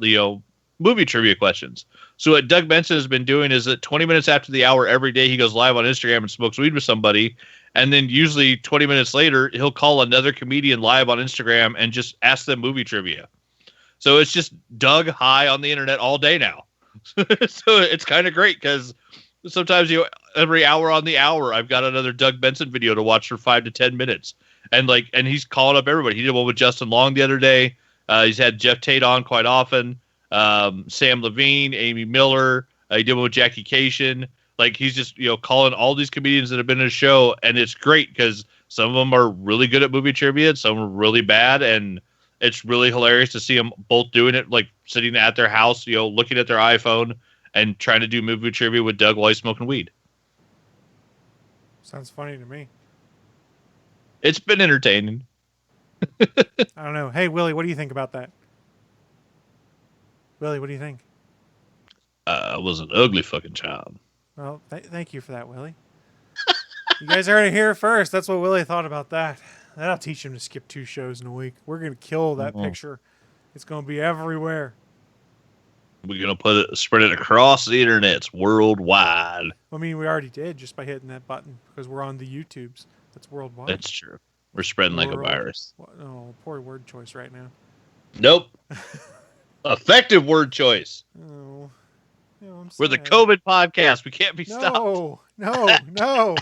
movie trivia questions. So what Doug Benson has been doing is that 20 minutes after the hour every day, he goes live on Instagram and smokes weed with somebody. And then usually 20 minutes later, he'll call another comedian live on Instagram and just ask them movie trivia. So it's just Doug high on the internet all day now. So it's kind of great because sometimes every hour on the hour, I've got another Doug Benson video to watch for 5 to 10 minutes. And he's calling up everybody. He did one with Justin Long the other day. He's had Jeff Tate on quite often. Sam Levine, Amy Miller. He did one with Jackie Cation. Like, he's just, calling all these comedians that have been in his show, and it's great because some of them are really good at movie trivia, some are really bad, and it's really hilarious to see them both doing it, like sitting at their house, looking at their iPhone and trying to do movie trivia with Doug while he's smoking weed. Sounds funny to me. It's been entertaining. I don't know. Hey, Willie, what do you think about that? Willie, what do you think? I was an ugly fucking child. Well, thank you for that, Willie. You guys heard it here first. That's what Willie thought about that. That'll teach him to skip 2 shows in a week. We're going to kill that picture. It's going to be everywhere. We're gonna spread it across the internets worldwide. I mean, we already did just by hitting that button because we're on the YouTubes. That's worldwide. That's true. We're spreading like a virus. Oh, poor word choice right now. Nope. Effective word choice. Oh, I'm We're the sad. COVID podcast. We can't be stopped. No.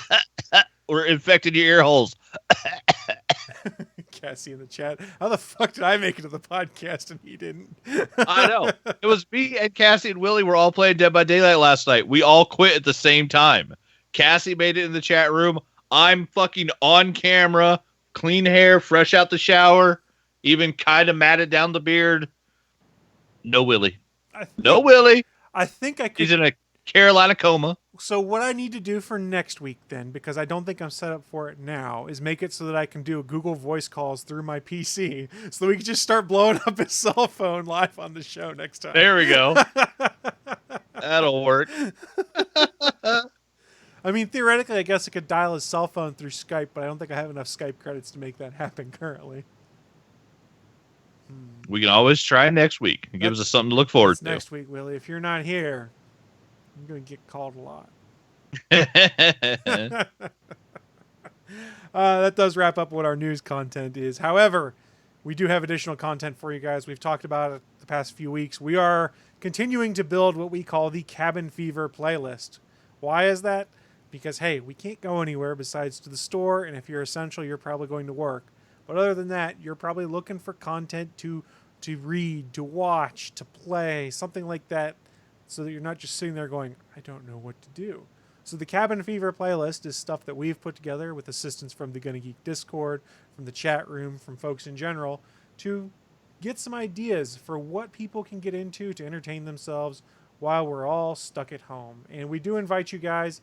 We're infecting your ear holes. Cassie in the chat. How the fuck did I make it to the podcast and he didn't? I know. It was me and Cassie and Willie were all playing Dead by Daylight last night. We all quit at the same time. Cassie made it in the chat room. I'm fucking on camera, clean hair, fresh out the shower, even kind of matted down the beard. No Willie. No Willie. I think I could. He's in a Carolina coma. So what I need to do for next week then, because I don't think I'm set up for it now, is make it so that I can do Google voice calls through my PC so that we can just start blowing up his cell phone live on the show next time. There we go. That'll work. I mean, theoretically, I guess I could dial his cell phone through Skype, but I don't think I have enough Skype credits to make that happen currently. We can always try next week. It gives us something to look forward to. Next week, Willie. If you're not here, I'm going to get called a lot. That does wrap up what our news content is. However, we do have additional content for you guys. We've talked about it the past few weeks. We are continuing to build what we call the Cabin Fever playlist. Why is that? Because, hey, we can't go anywhere besides to the store, and if you're essential, you're probably going to work. But other than that, you're probably looking for content to read, to watch, to play, something like that, so that you're not just sitting there going, I don't know what to do. So the Cabin Fever playlist is stuff that we've put together with assistance from the Gonna Geek Discord, from the chat room, from folks in general, to get some ideas for what people can get into to entertain themselves while we're all stuck at home. And we do invite you guys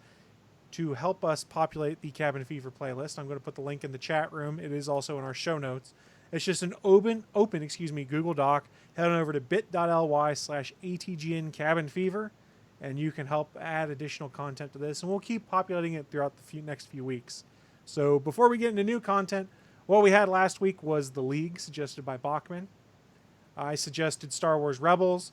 to help us populate the Cabin Fever playlist. I'm going to put the link in the chat room. It is also in our show notes. It's just an open Google Doc. Head on over to bit.ly/ATGN Cabin Fever, and you can help add additional content to this, and we'll keep populating it throughout the next few weeks. So before we get into new content, what we had last week was The League, suggested by Bachman. I suggested Star Wars Rebels.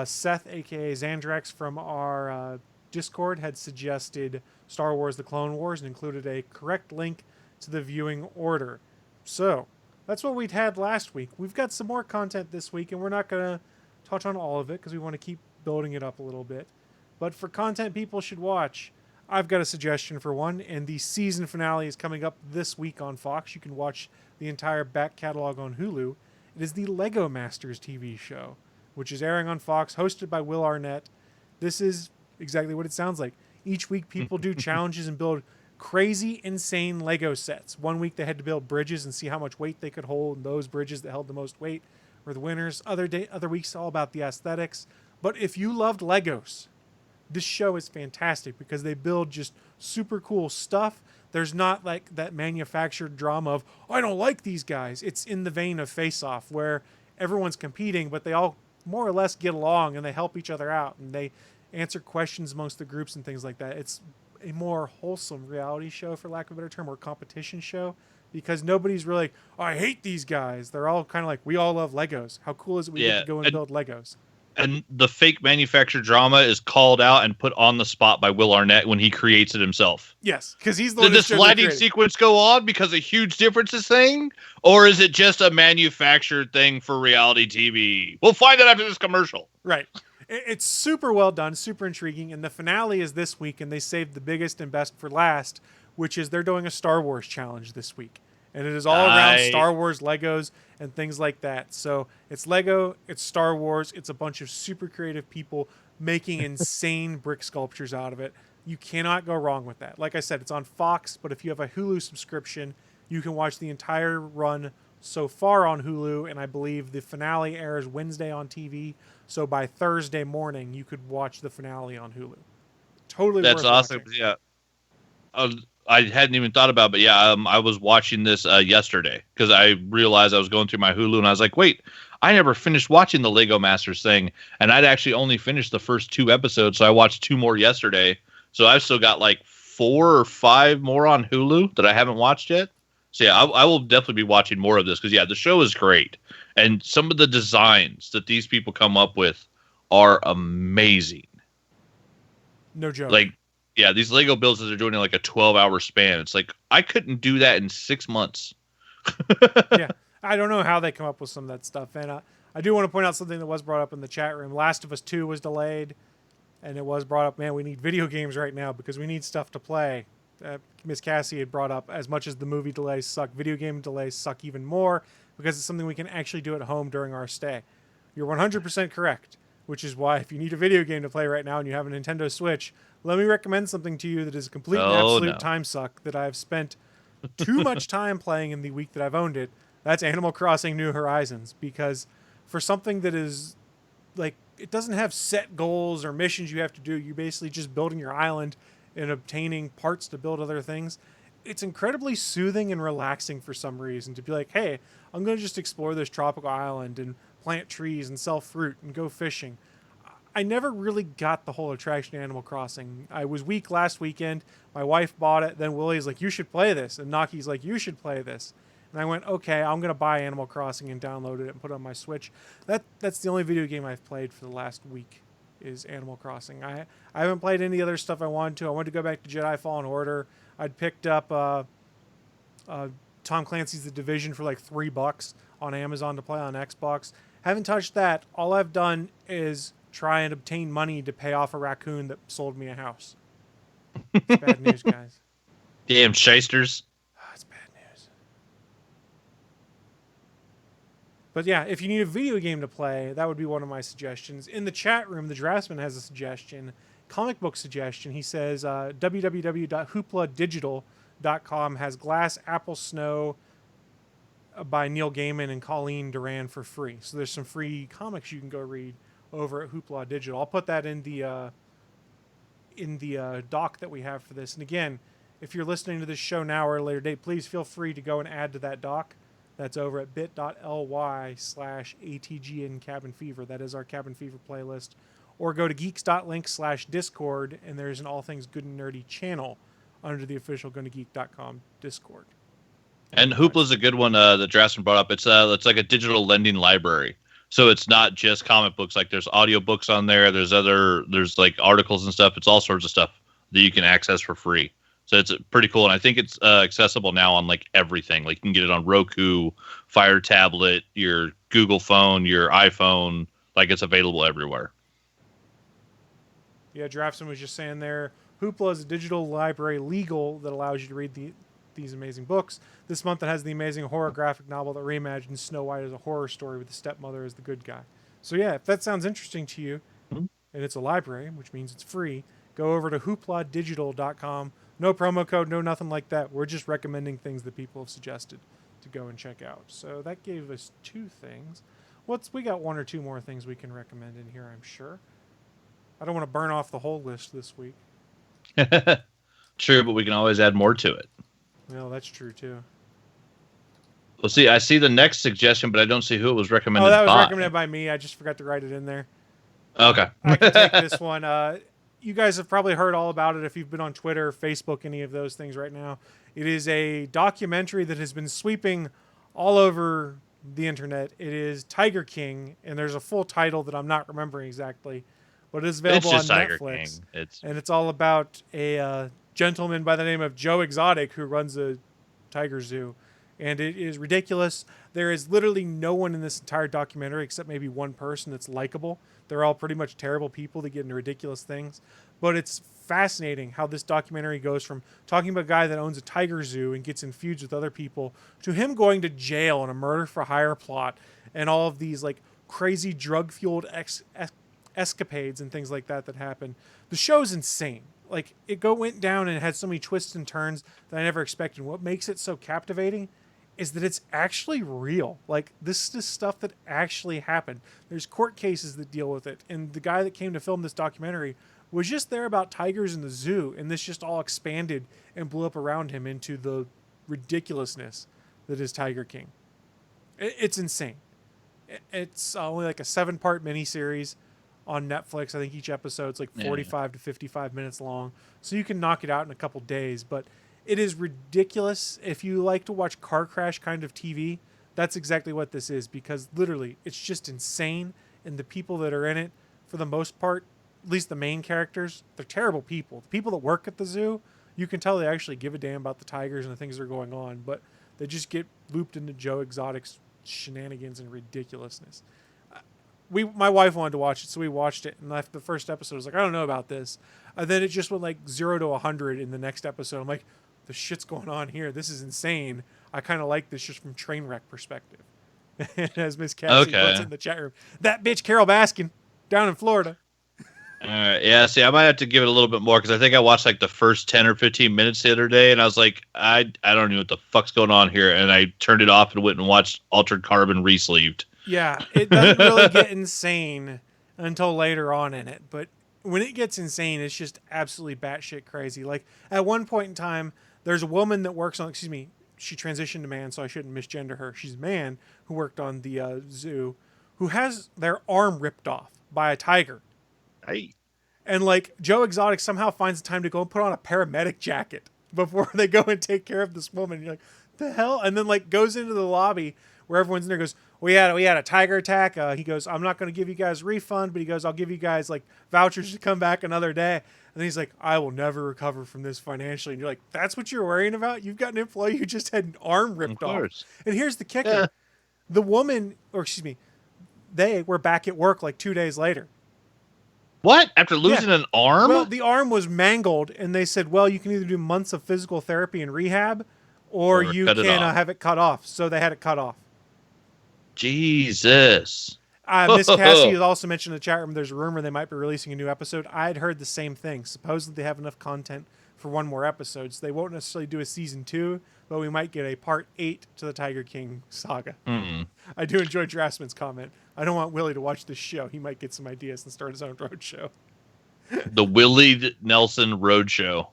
Seth, a.k.a. Xandrex, from our Discord, had suggested Star Wars The Clone Wars and included a correct link to the viewing order. So that's what we'd had last week. We've got some more content this week, and we're not going to touch on all of it because we want to keep building it up a little bit. But for content people should watch, I've got a suggestion for one, and the season finale is coming up this week on Fox. You can watch the entire back catalog on Hulu. It is the Lego Masters TV show, which is airing on Fox, hosted by Will Arnett. This is exactly what it sounds like. Each week, people do challenges and build crazy, insane Lego sets. One week, they had to build bridges and see how much weight they could hold, and those bridges that held the most weight were the winners. Other weeks, all about the aesthetics. But if you loved Legos, this show is fantastic because they build just super cool stuff. There's not like that manufactured drama of, I don't like these guys. It's in the vein of Face Off, where everyone's competing, but they all more or less get along and they help each other out and they answer questions amongst the groups and things like that. It's a more wholesome reality show, for lack of a better term, or competition show, because nobody's really like, oh, I hate these guys. They're all kind of like, we all love Legos. How cool is it we get to go and build Legos? And the fake manufactured drama is called out and put on the spot by Will Arnett when he creates it himself. Yes, because he's the Did one. this lighting sequence go on because a huge difference is thing? Or is it just a manufactured thing for reality TV? We'll find out after this commercial. Right. It's super well done, super intriguing, and the finale is this week, and they saved the biggest and best for last, which is they're doing a Star Wars challenge this week. And it is all around Star Wars Legos and things like that. So it's Lego, it's Star Wars, it's a bunch of super creative people making insane brick sculptures out of it. You cannot go wrong with that. Like I said, it's on Fox, but if you have a Hulu subscription, you can watch the entire run so far on Hulu, and I believe the finale airs Wednesday on TV. So by Thursday morning, you could watch the finale on Hulu. Totally That's worth awesome. watching. Yeah. I hadn't even thought about it, but yeah, I was watching this yesterday because I realized I was going through my Hulu and I was like, wait, I never finished watching the Lego Masters thing, and I'd actually only finished the first 2 episodes, so I watched 2 more yesterday. So I've still got like 4 or 5 more on Hulu that I haven't watched yet. So yeah, I will definitely be watching more of this because yeah, the show is great, and some of the designs that these people come up with are amazing. No joke. Like, yeah, these Lego builds that they're doing in like a 12-hour span. It's like I couldn't do that in 6 months. Yeah, I don't know how they come up with some of that stuff. And I do want to point out something that was brought up in the chat room. Last of Us 2 was delayed, and it was brought up, man, we need video games right now because we need stuff to play. Miss Cassie had brought up, as much as the movie delays suck, video game delays suck even more because it's something we can actually do at home during our stay. You're 100% correct, which is why if you need a video game to play right now and you have a Nintendo Switch, let me recommend something to you that is a complete and absolute time suck that I've spent too much time playing in the week that I've owned it. That's Animal Crossing New Horizons, because for something that is like, it doesn't have set goals or missions you have to do. You're basically just building your island and obtaining parts to build other things. It's incredibly soothing and relaxing for some reason to be like, hey, I'm going to just explore this tropical island and plant trees and sell fruit and go fishing. I never really got the whole attraction to Animal Crossing. I was weak last weekend. My wife bought it. Then Willie's like, you should play this. And Naki's like, you should play this. And I went, okay, I'm going to buy Animal Crossing and download it and put it on my Switch. That's the only video game I've played for the last week is Animal Crossing. I haven't played any other stuff I wanted to. I wanted to go back to Jedi Fallen Order. I'd picked up Tom Clancy's The Division for like $3 on Amazon to play on Xbox. Haven't touched that. All I've done is try and obtain money to pay off a raccoon that sold me a house. It's bad news, guys. Damn shysters. It's bad news. But yeah, if you need a video game to play, that would be one of my suggestions. In the chat room, the Draftsman has a suggestion, comic book suggestion. He says www.hoopladigital.com has Glass Apple Snow by Neil Gaiman and Colleen Duran for free. So there's some free comics you can go read over at Hoopla Digital. I'll put that in the doc that we have for this. And again, if you're listening to this show now or at a later date, please feel free to go and add to that doc. That's over at bit.ly/ATGN Cabin Fever. That is our Cabin Fever playlist. Or go to geeks.link/Discord, and there's an All Things Good and Nerdy channel under the official GonnaGeek.com Discord. And Hoopla's a good one that Draftsman brought up. It's like a digital lending library. So it's not just comic books. Like there's audiobooks on there. There's like articles and stuff. It's all sorts of stuff that you can access for free. So it's pretty cool. And I think it's accessible now on like everything. Like you can get it on Roku, Fire Tablet, your Google phone, your iPhone. Like it's available everywhere. Yeah, Draftsman was just saying there, Hoopla is a digital library legal that allows you to read these amazing books. This month it has the amazing horror graphic novel that reimagines Snow White as a horror story with the stepmother as the good guy. So yeah, if that sounds interesting to you, and it's a library, which means it's free, go over to hoopladigital.com. No promo code, no nothing like that. We're just recommending things that people have suggested to go and check out. So that gave us 2 things. We got 1 or 2 more things we can recommend in here, I'm sure. I don't want to burn off the whole list this week. True, but we can always add more to it. Well, that's true too. Well, see, I see the next suggestion, but I don't see who it was recommended by. Oh, that was recommended by me. I just forgot to write it in there. Okay. I can take this one. You guys have probably heard all about it if you've been on Twitter, Facebook, any of those things right now. It is a documentary that has been sweeping all over the internet. It is Tiger King, and there's a full title that I'm not remembering exactly, but it is available on Netflix. And it's all about a gentleman by the name of Joe Exotic who runs a tiger zoo. And it is ridiculous. There is literally no one in this entire documentary except maybe one person that's likable. They're all pretty much terrible people that get into ridiculous things. But it's fascinating how this documentary goes from talking about a guy that owns a tiger zoo and gets in feuds with other people to him going to jail on a murder for hire plot and all of these like crazy drug-fueled escapades and things like that happen. The show's insane. Like it went down and it had so many twists and turns that I never expected. What makes it so captivating is that it's actually real. Like this is stuff that actually happened. There's court cases that deal with it. And the guy that came to film this documentary was just there about tigers in the zoo, and this just all expanded and blew up around him into the ridiculousness that is Tiger King. It's insane. It's only like a 7-part miniseries on Netflix. I think each episode's like 45 to 55 minutes long, so you can knock it out in a couple days. But it is ridiculous. If you like to watch car crash kind of TV, that's exactly what this is, because literally it's just insane. And the people that are in it, for the most part, at least the main characters, they're terrible people. The people that work at the zoo, you can tell they actually give a damn about the tigers and the things that are going on, but they just get looped into Joe Exotic's shenanigans and ridiculousness. My wife wanted to watch it, so we watched it, and after the first episode, I was like, I don't know about this. And then it just went like 0 to 100 in the next episode. I'm like, the shit's going on here. This is insane. I kind of like this just from train wreck perspective. As Miss Cassie puts in the chat room, that bitch Carol Baskin down in Florida. All right, yeah. See, I might have to give it a little bit more, because I think I watched like the first 10 or 15 minutes the other day, and I was like, I don't know what the fuck's going on here, and I turned it off and went and watched Altered Carbon Resleeved. Yeah, it doesn't really get insane until later on in it, but when it gets insane, it's just absolutely batshit crazy. Like at one point in time, there's a woman that works on. Excuse me. She transitioned to man, so I shouldn't misgender her. She's a man who worked on the zoo, who has their arm ripped off by a tiger. Hey. And like Joe Exotic somehow finds the time to go and put on a paramedic jacket before they go and take care of this woman. You're like, the hell? And then like goes into the lobby where everyone's in there, goes, we had a tiger attack. He goes, I'm not going to give you guys a refund, but he goes, I'll give you guys like vouchers to come back another day. And then he's like, I will never recover from this financially. And you're like, that's what you're worrying about? You've got an employee who just had an arm ripped off. And here's the kicker. Yeah. The woman, or excuse me, they were back at work like 2 days later. What? After losing an arm? Well, the arm was mangled, and they said, well, you can either do months of physical therapy and rehab, or you can have it cut off. So they had it cut off. Jesus. Miss Cassie has also mentioned in the chat room there's a rumor they might be releasing a new episode. I had heard the same thing. Supposedly they have enough content for one more episode, so they won't necessarily do a season 2, but we might get a part 8 to the Tiger King saga. Mm-hmm. I do enjoy Draftsman's comment. I don't want Willie to watch this show. He might get some ideas and start his own road show. The Willie Nelson Road Show.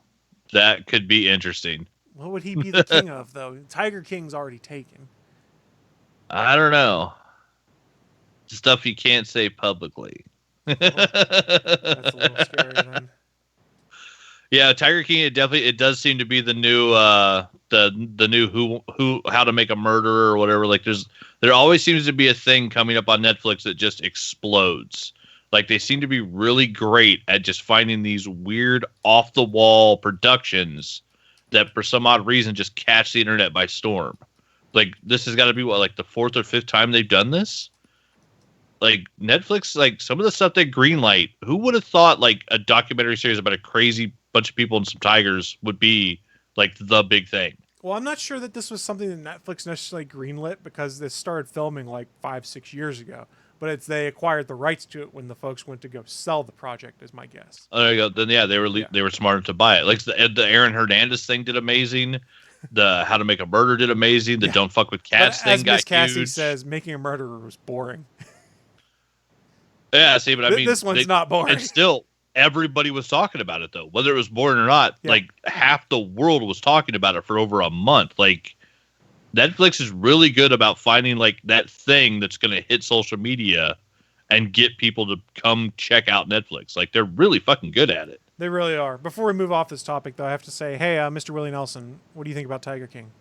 That could be interesting. What would he be the king of, though? Tiger King's already taken. I don't know. Stuff you can't say publicly. Well, that's a little scary then. Yeah, Tiger King. It does seem to be the new the new who how to make a murderer or whatever. Like there always seems to be a thing coming up on Netflix that just explodes. Like they seem to be really great at just finding these weird off the wall productions that for some odd reason just catch the internet by storm. Like this has got to be like the 4th or 5th time they've done this. Like Netflix, like some of the stuff they greenlight, who would have thought like a documentary series about a crazy bunch of people and some tigers would be like the big thing? Well, I'm not sure that this was something that Netflix necessarily greenlit, because this started filming like 5-6 years ago. But they acquired the rights to it when the folks went to go sell the project, is my guess. Oh, there you go. Then yeah, they were smart enough to buy it. Like the Aaron Hernandez thing did amazing. The How to Make a Murder did amazing. The Don't Fuck with Cats thing got huge. As Miss Cassie says, Making a Murderer was boring. Yeah, see, but I mean, this one's not boring. And still, everybody was talking about it though, whether it was boring or not. Yeah. Like half the world was talking about it for over a month. Like Netflix is really good about finding like that thing that's going to hit social media and get people to come check out Netflix. Like they're really fucking good at it. They really are. Before we move off this topic, though, I have to say, hey, Mr. Willie Nelson, what do you think about Tiger King?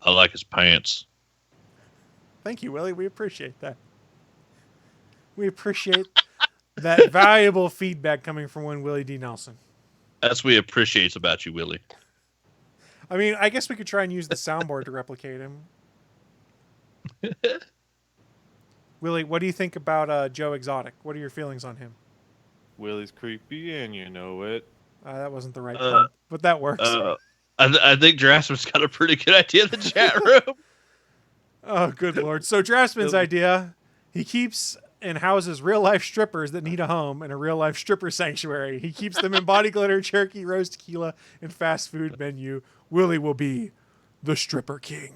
I like his pants. Thank you, Willie. We appreciate that. We appreciate that valuable feedback coming from one Willie D. Nelson. That's what we appreciate about you, Willie. I mean, I guess we could try and use the soundboard to replicate him. Willie, what do you think about Joe Exotic? What are your feelings on him? Willie's creepy, and you know it. That wasn't the right pump, but that works. I think Draftsman's got a pretty good idea in the chat room. Oh, good Lord. So Draftsman's idea, he keeps and houses real-life strippers that need a home in a real-life stripper sanctuary. He keeps them in body glitter, Cherokee Rose tequila, and fast food menu. Willie will be the stripper king.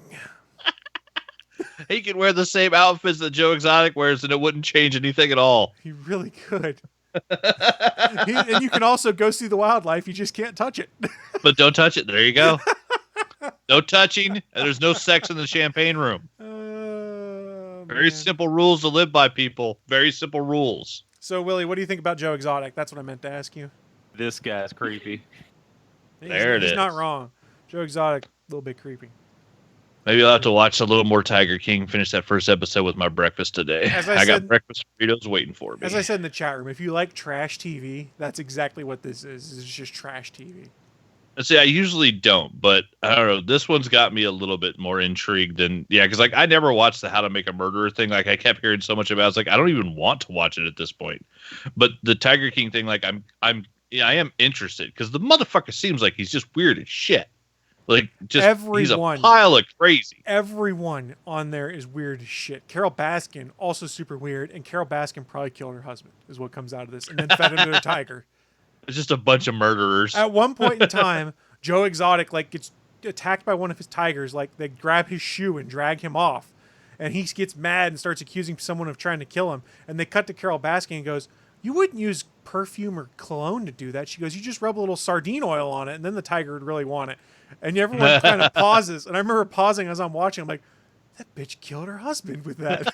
He could wear the same outfits that Joe Exotic wears, and it wouldn't change anything at all. He really could. And you can also go see the wildlife. You just can't touch it. But don't touch it. There you go. No touching, and there's no sex in the champagne room. Very simple rules to live by, people. Very simple rules. So, Willie, what do you think about Joe Exotic? That's what I meant to ask you. This guy's creepy. He's not wrong. Joe Exotic, a little bit creepy. Maybe I'll have to watch a little more Tiger King, finish that first episode with my breakfast today. I got breakfast burritos waiting for me. As I said in the chat room, if you like trash TV, that's exactly what this is. It's just trash TV. See, I usually don't, but I don't know. This one's got me a little bit more intrigued than, because like I never watched the How to Make a Murderer thing. Like I kept hearing so much about it. I was like, I don't even want to watch it at this point. But the Tiger King thing, like I am interested because the motherfucker seems like he's just weird as shit. Like, just he's a pile of crazy. Everyone on there is weird as shit. Carol Baskin, also super weird, and Carol Baskin probably killed her husband, is what comes out of this, and then fed him to a tiger. It's just a bunch of murderers. At one point in time, Joe Exotic, like, gets attacked by one of his tigers. Like, they grab his shoe and drag him off. And he gets mad and starts accusing someone of trying to kill him. And they cut to Carol Baskin and goes, "You wouldn't use perfume or cologne to do that." She goes, "You just rub a little sardine oil on it, and then the tiger would really want it." And everyone kind of pauses. And I remember pausing as I'm watching. I'm like, that bitch killed her husband with that.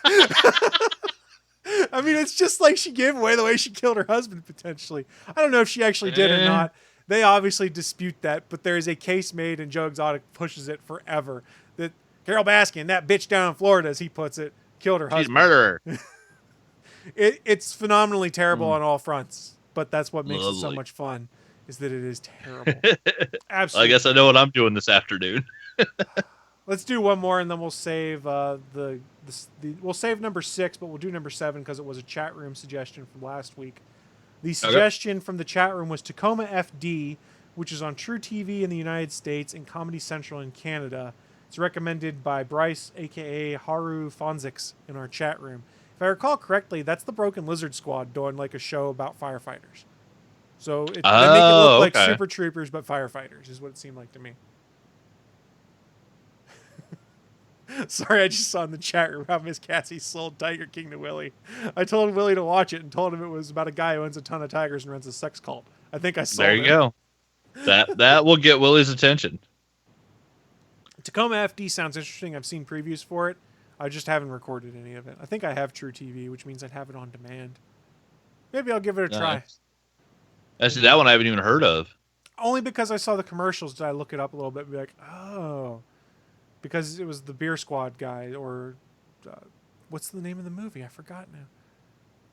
I mean, it's just like she gave away the way she killed her husband, potentially. I don't know if she actually did or not. They obviously dispute that, but there is a case made, and Joe Exotic pushes it forever, that Carol Baskin, that bitch down in Florida, as he puts it, killed her husband. She's a murderer. It's phenomenally terrible on all fronts, but that's what makes it so much fun, is that it is terrible. Absolutely. I guess I know what I'm doing this afternoon. Let's do one more, and then we'll save we'll save number 6, but we'll do number 7 because it was a chat room suggestion from last week. The suggestion from the chat room was Tacoma FD, which is on True TV in the United States and Comedy Central in Canada. It's recommended by Bryce, a.k.a. Haru Fonzix, in our chat room. If I recall correctly, that's the Broken Lizard Squad doing like a show about firefighters. So they make it look like Super Troopers, but firefighters is what it seemed like to me. Sorry, I just saw in the chat room how Miss Cassie sold Tiger King to Willie. I told Willie to watch it and told him it was about a guy who owns a ton of tigers and runs a sex cult. I think I sold it. There you go. That will get Willie's attention. Tacoma FD sounds interesting. I've seen previews for it. I just haven't recorded any of it. I think I have True TV, which means I'd have it on demand. Maybe I'll give it a try. Actually, that one I haven't even heard of. Only because I saw the commercials did I look it up a little bit and be like, oh. Because it was the Beer Squad guy, or what's the name of the movie? I forgot now.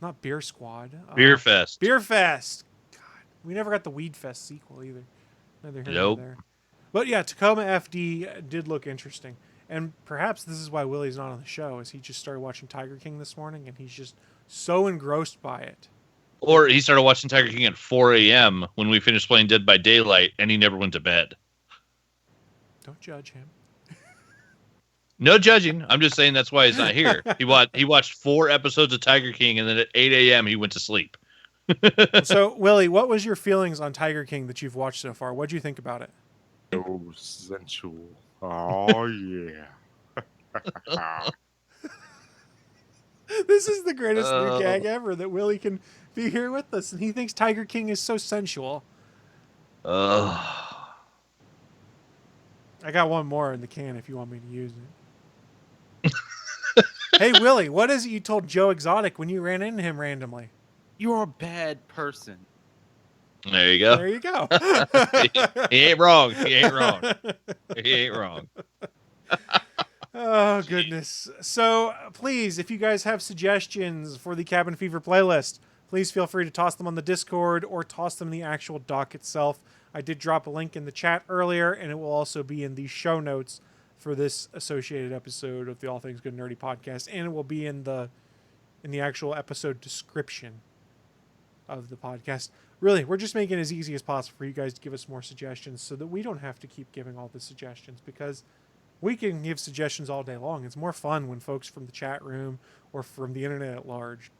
Not Beer Squad. Beer Fest. Beer Fest. God, we never got the Weed Fest sequel either. Neither here nor there. But yeah, Tacoma FD did look interesting. And perhaps this is why Willie's not on the show, is he just started watching Tiger King this morning, and he's just so engrossed by it. Or he started watching Tiger King at 4 a.m. when we finished playing Dead by Daylight, and he never went to bed. Don't judge him. No judging. I'm just saying that's why he's not here. He watched 4 episodes of Tiger King, and then at 8 a.m. he went to sleep. So, Willie, what was your feelings on Tiger King that you've watched so far? What do you think about it? So sensual. Oh, yeah. This is the greatest new gag ever, that Willie can be here with us, and he thinks Tiger King is so sensual. I got one more in the can if you want me to use it. Hey, Willie, what is it you told Joe Exotic when you ran into him randomly? You're a bad person. There you go. There you go. He ain't wrong. He ain't wrong. He ain't wrong. Oh, goodness. So, please, if you guys have suggestions for the Cabin Fever playlist, please feel free to toss them on the Discord or toss them in the actual doc itself. I did drop a link in the chat earlier, and it will also be in the show notes for this associated episode of the All Things Good Nerdy podcast, and it will be in the actual episode description of the podcast. Really, we're just making it as easy as possible for you guys to give us more suggestions so that we don't have to keep giving all the suggestions, because we can give suggestions all day long. It's more fun when folks from the chat room or from the internet at large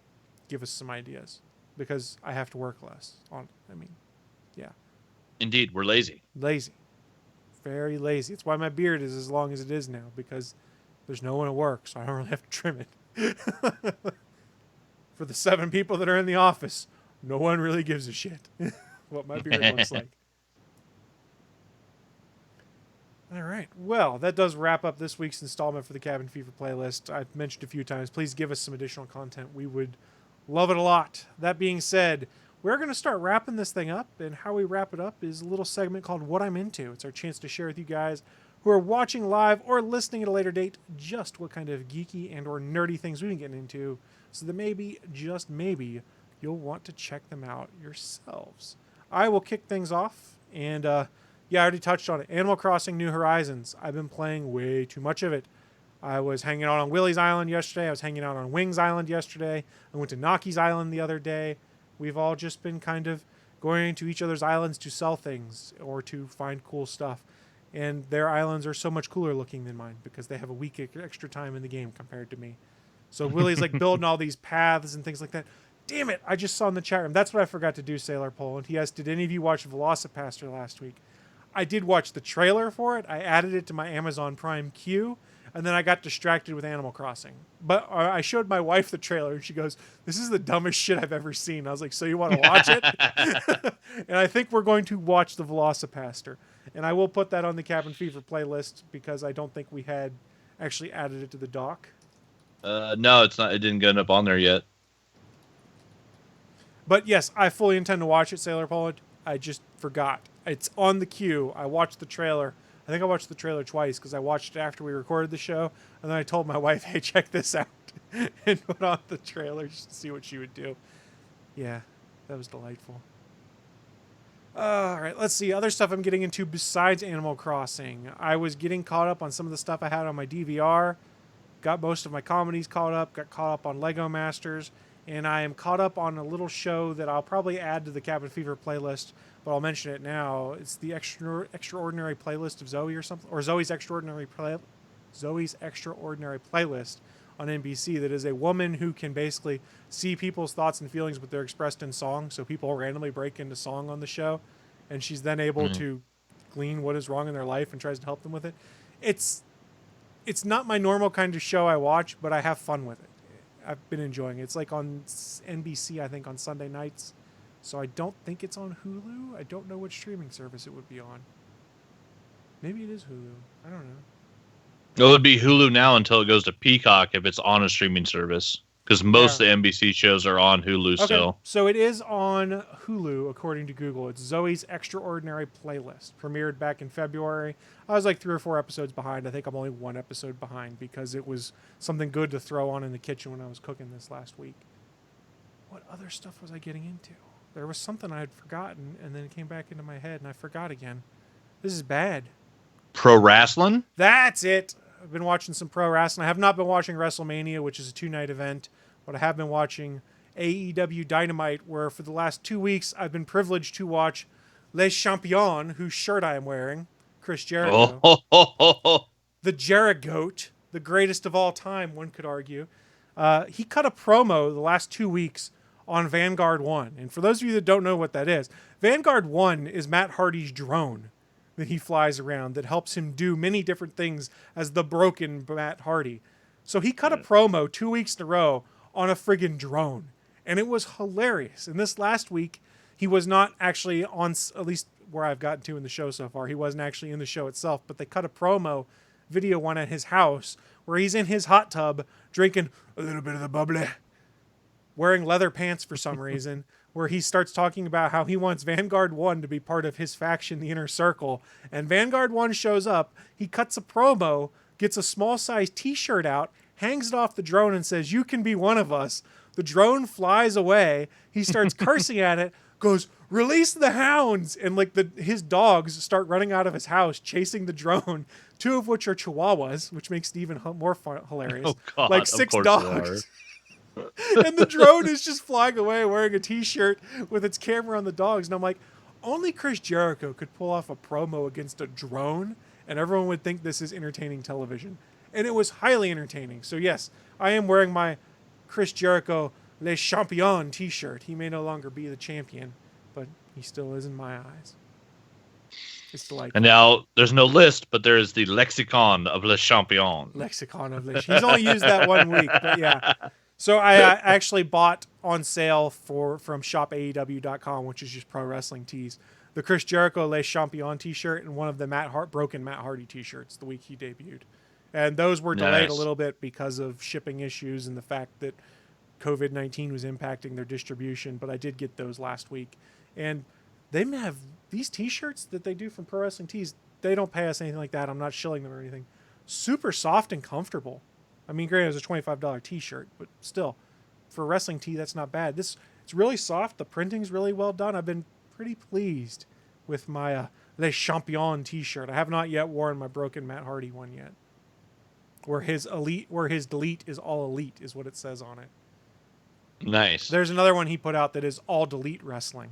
give us some ideas, because I have to work less on it. I mean, yeah. Indeed, we're lazy. Lazy. Very lazy. It's why my beard is as long as it is now, because there's no one at work, so I don't really have to trim it. For the 7 people that are in the office, No one really gives a shit what my beard looks like. All right. Well, that does wrap up this week's installment for the Cabin Fever playlist. I've mentioned a few times. Please give us some additional content. We would love it a lot. That being said, we're going to start wrapping this thing up, and how we wrap it up is a little segment called What I'm Into. It's our chance to share with you guys who are watching live or listening at a later date just what kind of geeky and or nerdy things we've been getting into, so that maybe, just maybe, you'll want to check them out yourselves. I will kick things off, and yeah, I already touched on it. Animal Crossing New Horizons. I've been playing way too much of it. I was hanging out on Willie's Island yesterday. I was hanging out on Wings Island yesterday. I went to Naki's Island the other day. We've all just been kind of going into each other's islands to sell things or to find cool stuff. And their islands are so much cooler looking than mine because they have a week extra time in the game compared to me. So Willie's like building all these paths and things like that. Damn it, I just saw in the chat room. That's what I forgot to do, Sailor Poland. He asked, did any of you watch Velocipaster last week? I did watch the trailer for it. I added it to my Amazon Prime queue, and then I got distracted with Animal Crossing. But I showed my wife the trailer, and she goes, this is the dumbest shit I've ever seen. I was like, so you want to watch it? And I think we're going to watch the Velocipaster. And I will put that on the Cabin Fever playlist because I don't think we had actually added it to the doc. No, it's not. It didn't get up on there yet. But yes, I fully intend to watch it, Sailor Poland. I just forgot. It's on the queue. I watched the trailer. I think I watched the trailer twice because I watched it after we recorded the show. And then I told my wife, hey, check this out. And put on the trailer just to see what she would do. Yeah, that was delightful. All right, let's see. Other stuff I'm getting into besides Animal Crossing. I was getting caught up on some of the stuff I had on my DVR. Got most of my comedies caught up. Got caught up on Lego Masters. And I am caught up on a little show that I'll probably add to the Cabin Fever playlist, but I'll mention it now. It's the Extraordinary Playlist of Zoe or something, or Zoe's Extraordinary Playlist on NBC. That is a woman who can basically see people's thoughts and feelings, but they're expressed in song. So people randomly break into song on the show, and she's then able to glean what is wrong in their life and tries to help them with it. It's not my normal kind of show I watch, but I have fun with it. I've been enjoying it. It's like on NBC, I think, on Sunday nights. So I don't think it's on Hulu. I don't know which streaming service it would be on. Maybe it is Hulu. I don't know. It would be Hulu now until it goes to Peacock if it's on a streaming service. Because most of the NBC shows are on Hulu still. So it is on Hulu, according to Google. It's Zoe's Extraordinary Playlist. Premiered back in February. I was like 3 or 4 episodes behind. I think I'm only 1 episode behind because it was something good to throw on in the kitchen when I was cooking this last week. What other stuff was I getting into? There was something I had forgotten, and then it came back into my head, and I forgot again. This is bad. Pro wrestling? That's it. I've been watching some pro wrestling. I have not been watching WrestleMania, which is a 2-night event, but I have been watching AEW Dynamite, where for the last 2 weeks I've been privileged to watch Le Champion, whose shirt I am wearing, Chris Jericho. The Jerigoat, the greatest of all time, one could argue. He cut a promo the last 2 weeks on Vanguard 1. And for those of you that don't know what that is, Vanguard 1 is Matt Hardy's drone that he flies around that helps him do many different things as the broken Matt Hardy. So he cut a promo 2 weeks in a row on a friggin' drone. And it was hilarious. And this last week, he was not actually on, at least where I've gotten to in the show so far, he wasn't actually in the show itself, but they cut a promo video one at his house where he's in his hot tub drinking a little bit of the bubbly, wearing leather pants for some reason, where he starts talking about how he wants Vanguard 1 to be part of his faction, the Inner Circle. And Vanguard 1 shows up, he cuts a promo, gets a small size t-shirt out, hangs it off the drone and says, "You can be one of us." The drone flies away. He starts cursing at it, goes, "Release the hounds!" And like his dogs start running out of his house, chasing the drone, 2 of which are Chihuahuas, which makes it even more hilarious. Oh, God, like of 6 course dogs. And the drone is just flying away wearing a t-shirt with its camera on the dogs. And I'm like, only Chris Jericho could pull off a promo against a drone, and everyone would think this is entertaining television. And it was highly entertaining. So yes, I am wearing my Chris Jericho Le Champion t-shirt. He may no longer be the champion, but he still is in my eyes. It's delightful. And now there's no list, but there is the lexicon of Le Champion. Lexicon of Le. He's only used that 1 week, but yeah. So I actually bought on sale from shopaew.com, which is just pro wrestling tees, the Chris Jericho Les Champions t-shirt and one of the broken Matt Hardy t-shirts the week he debuted. And those were delayed a Nice. little bit because of shipping issues and the fact that COVID-19 was impacting their distribution, but I did get those last week. And they have these t-shirts that they do from Pro Wrestling Tees. They don't pay us anything like that. I'm not shilling them or anything. Super soft and comfortable. I mean, granted, it was a $25 t-shirt, but still, for a wrestling tee, that's not bad. It's really soft. The printing's really well done. I've been pretty pleased with my Les Champions t-shirt. I have not yet worn my broken Matt Hardy one yet. Where his delete is all elite is what it says on it. Nice. There's another one he put out that is all delete wrestling.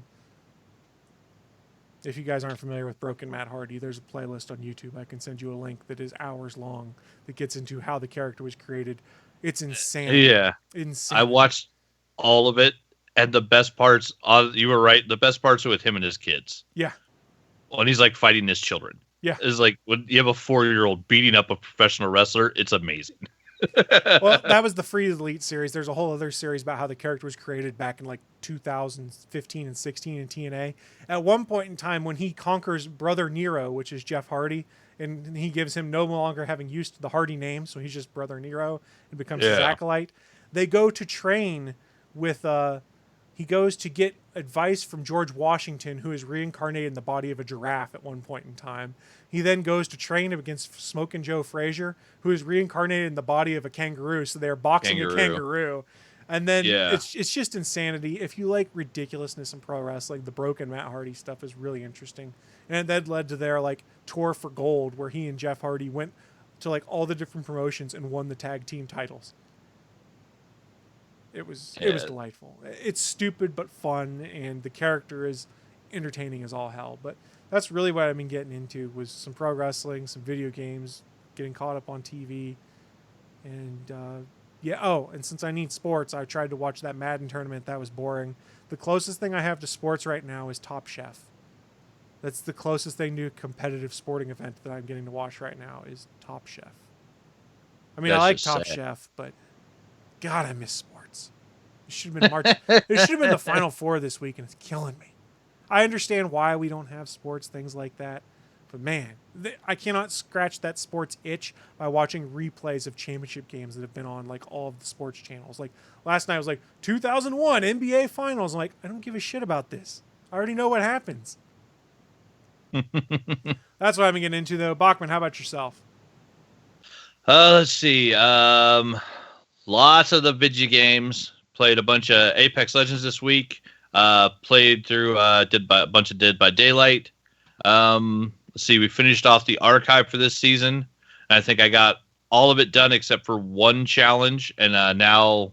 If you guys aren't familiar with Broken Matt Hardy, there's a playlist on YouTube. I can send you a link that is hours long that gets into how the character was created. It's insane. Yeah. Insane. I watched all of it, and the best parts, you were right, the best parts are with him and his kids. Yeah. When he's like fighting his children. Yeah. It's like when you have a 4-year-old beating up a professional wrestler, it's amazing. Well, that was the Free Elite series. There's a whole other series about how the character was created back in like 2015 and 16 in TNA. At one point in time, when he conquers Brother Nero, which is Jeff Hardy, and he gives him no longer having used the Hardy name, so he's just Brother Nero and becomes his acolyte. They go to train with he goes to get advice from George Washington, who is reincarnated in the body of a giraffe at one point in time. He then goes to train against Smokin' Joe Frazier, who is reincarnated in the body of a kangaroo. So they're boxing a kangaroo. And then it's just insanity. If you like ridiculousness in pro wrestling, the broken Matt Hardy stuff is really interesting. And that led to their like tour for gold, where he and Jeff Hardy went to like all the different promotions and won the tag team titles. It was delightful. It's stupid but fun, and the character is entertaining as all hell. But that's really what I've been getting into, was some pro wrestling, some video games, getting caught up on TV, and and since I need sports, I tried to watch that Madden tournament. That was boring. The closest thing I have to sports right now is Top Chef. That's the closest thing to a competitive sporting event that I'm getting to watch right now is Top Chef. I mean, I like Top Chef, but God, I miss sports. It should have been March. It should have been the Final Four this week, and it's killing me. I understand why we don't have sports, things like that, but man, I cannot scratch that sports itch by watching replays of championship games that have been on like all of the sports channels. Like last night was like 2001 NBA Finals. I'm like, I don't give a shit about this. I already know what happens. That's what I've been getting into, though. Bachman, how about yourself? Let's see. Lots of the video games. Played a bunch of Apex Legends this week. Played through did a bunch of Dead by Daylight. Let's see. We finished off the archive for this season. I think I got all of it done except for one challenge, and now,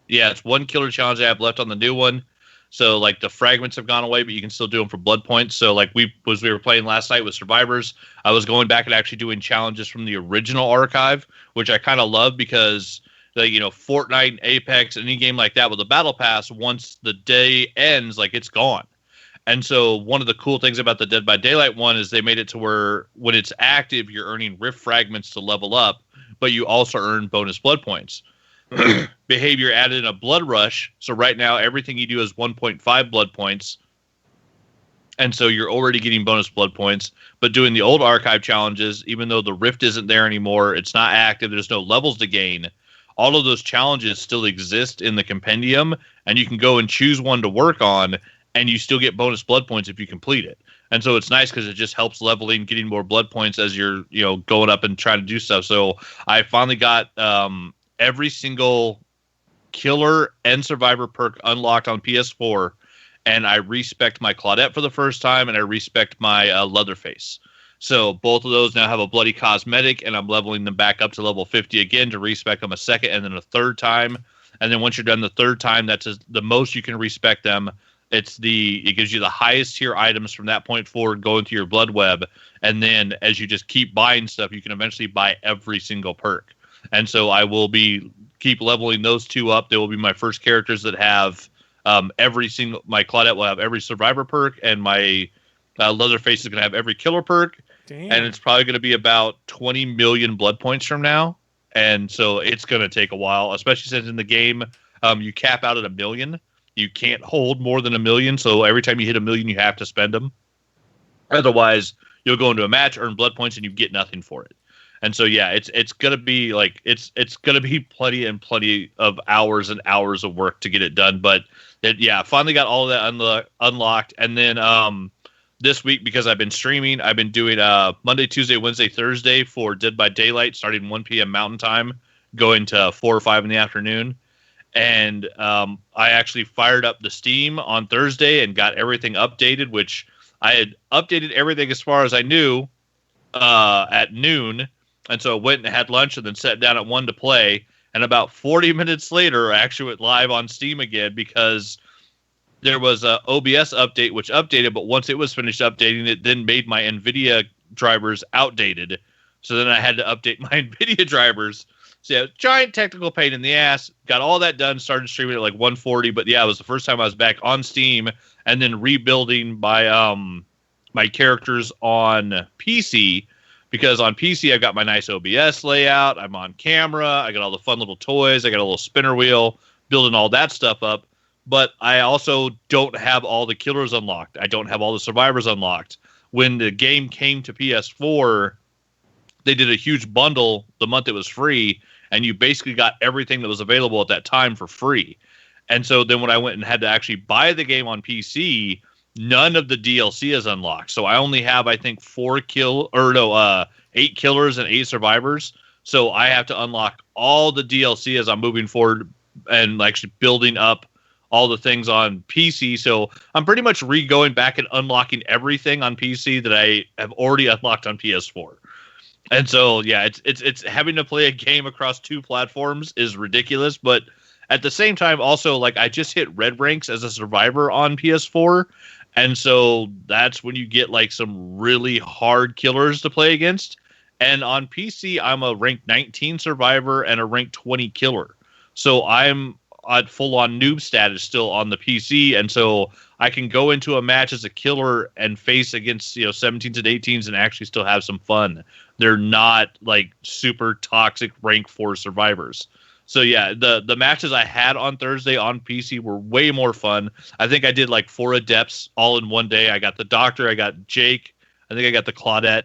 it's one killer challenge I have left on the new one. So like the fragments have gone away, but you can still do them for blood points. So like we were playing last night with Survivors, I was going back and actually doing challenges from the original archive, which I kind of love because like, Fortnite and Apex, any game like that with a battle pass, once the day ends, like it's gone. And so one of the cool things about the Dead by Daylight one is they made it to where when it's active, you're earning rift fragments to level up, but you also earn bonus blood points. Behavior added in a blood rush. So right now, everything you do is 1.5 blood points. And so you're already getting bonus blood points. But doing the old archive challenges, even though the rift isn't there anymore, it's not active, there's no levels to gain, all of those challenges still exist in the compendium, and you can go and choose one to work on, and you still get bonus blood points if you complete it. And so it's nice because it just helps leveling, getting more blood points as you're, going up and trying to do stuff. So I finally got every single killer and survivor perk unlocked on PS4, and I respect my Claudette for the first time, and I respect my Leatherface. So both of those now have a bloody cosmetic, and I'm leveling them back up to level 50 again to respec them a second and then a third time. And then once you're done the third time, that's the most you can respec them. It gives you the highest tier items from that point forward going to your blood web. And then as you just keep buying stuff, you can eventually buy every single perk. And so I will keep leveling those two up. They will be my first characters that have my Claudette will have every survivor perk, and my Leatherface is going to have every killer perk. Damn. And it's probably going to be about 20 million blood points from now. and so it's going to take a while, especially since in the game you cap out at 1 million. You can't hold more than 1 million, so every time you hit 1 million, you have to spend them. Otherwise, you'll go into a match, earn blood points, and you get nothing for it. And so yeah, it's gonna be like it's gonna be plenty of hours and hours of work to get it done. But finally got all of that unlocked, and then this week, because I've been streaming, I've been doing Monday, Tuesday, Wednesday, Thursday for Dead by Daylight, starting 1 p.m. Mountain Time, going to 4 or 5 in the afternoon. And I actually fired up the Steam on Thursday and got everything updated, which I had updated everything as far as I knew at noon. And so I went and had lunch and then sat down at 1 to play. And about 40 minutes later, I actually went live on Steam again because there was a OBS update, which updated. But once it was finished updating, it then made my NVIDIA drivers outdated. So then I had to update my NVIDIA drivers. So yeah, giant technical pain in the ass. Got all that done, started streaming at like 1:40. But yeah, it was the first time I was back on Steam and then rebuilding my characters on PC. Because on PC, I've got my nice OBS layout. I'm on camera. I got all the fun little toys. I got a little spinner wheel, building all that stuff up. But I also don't have all the killers unlocked. I don't have all the survivors unlocked. When the game came to PS4, they did a huge bundle the month it was free, and you basically got everything that was available at that time for free. And so then when I went and had to actually buy the game on PC, none of the DLC is unlocked. So I only have, I think, 8 killers and 8 survivors. So I have to unlock all the DLC as I'm moving forward and actually building up all the things on PC. So I'm pretty much going back and unlocking everything on PC that I have already unlocked on PS4. And so, yeah, it's having to play a game across 2 platforms is ridiculous. But at the same time, also, like, I just hit red ranks as a survivor on PS4. And so that's when you get like some really hard killers to play against. And on PC, I'm a rank 19 survivor and a rank 20 killer. So I'm at full-on noob status still on the PC. And so I can go into a match as a killer and face against 17s and 18s and actually still have some fun. They're not like super toxic rank 4 survivors. So yeah, the matches I had on Thursday on PC were way more fun. I think I did like 4 adepts all in one day. I got the Doctor, I got Jake, I think I got the Claudette.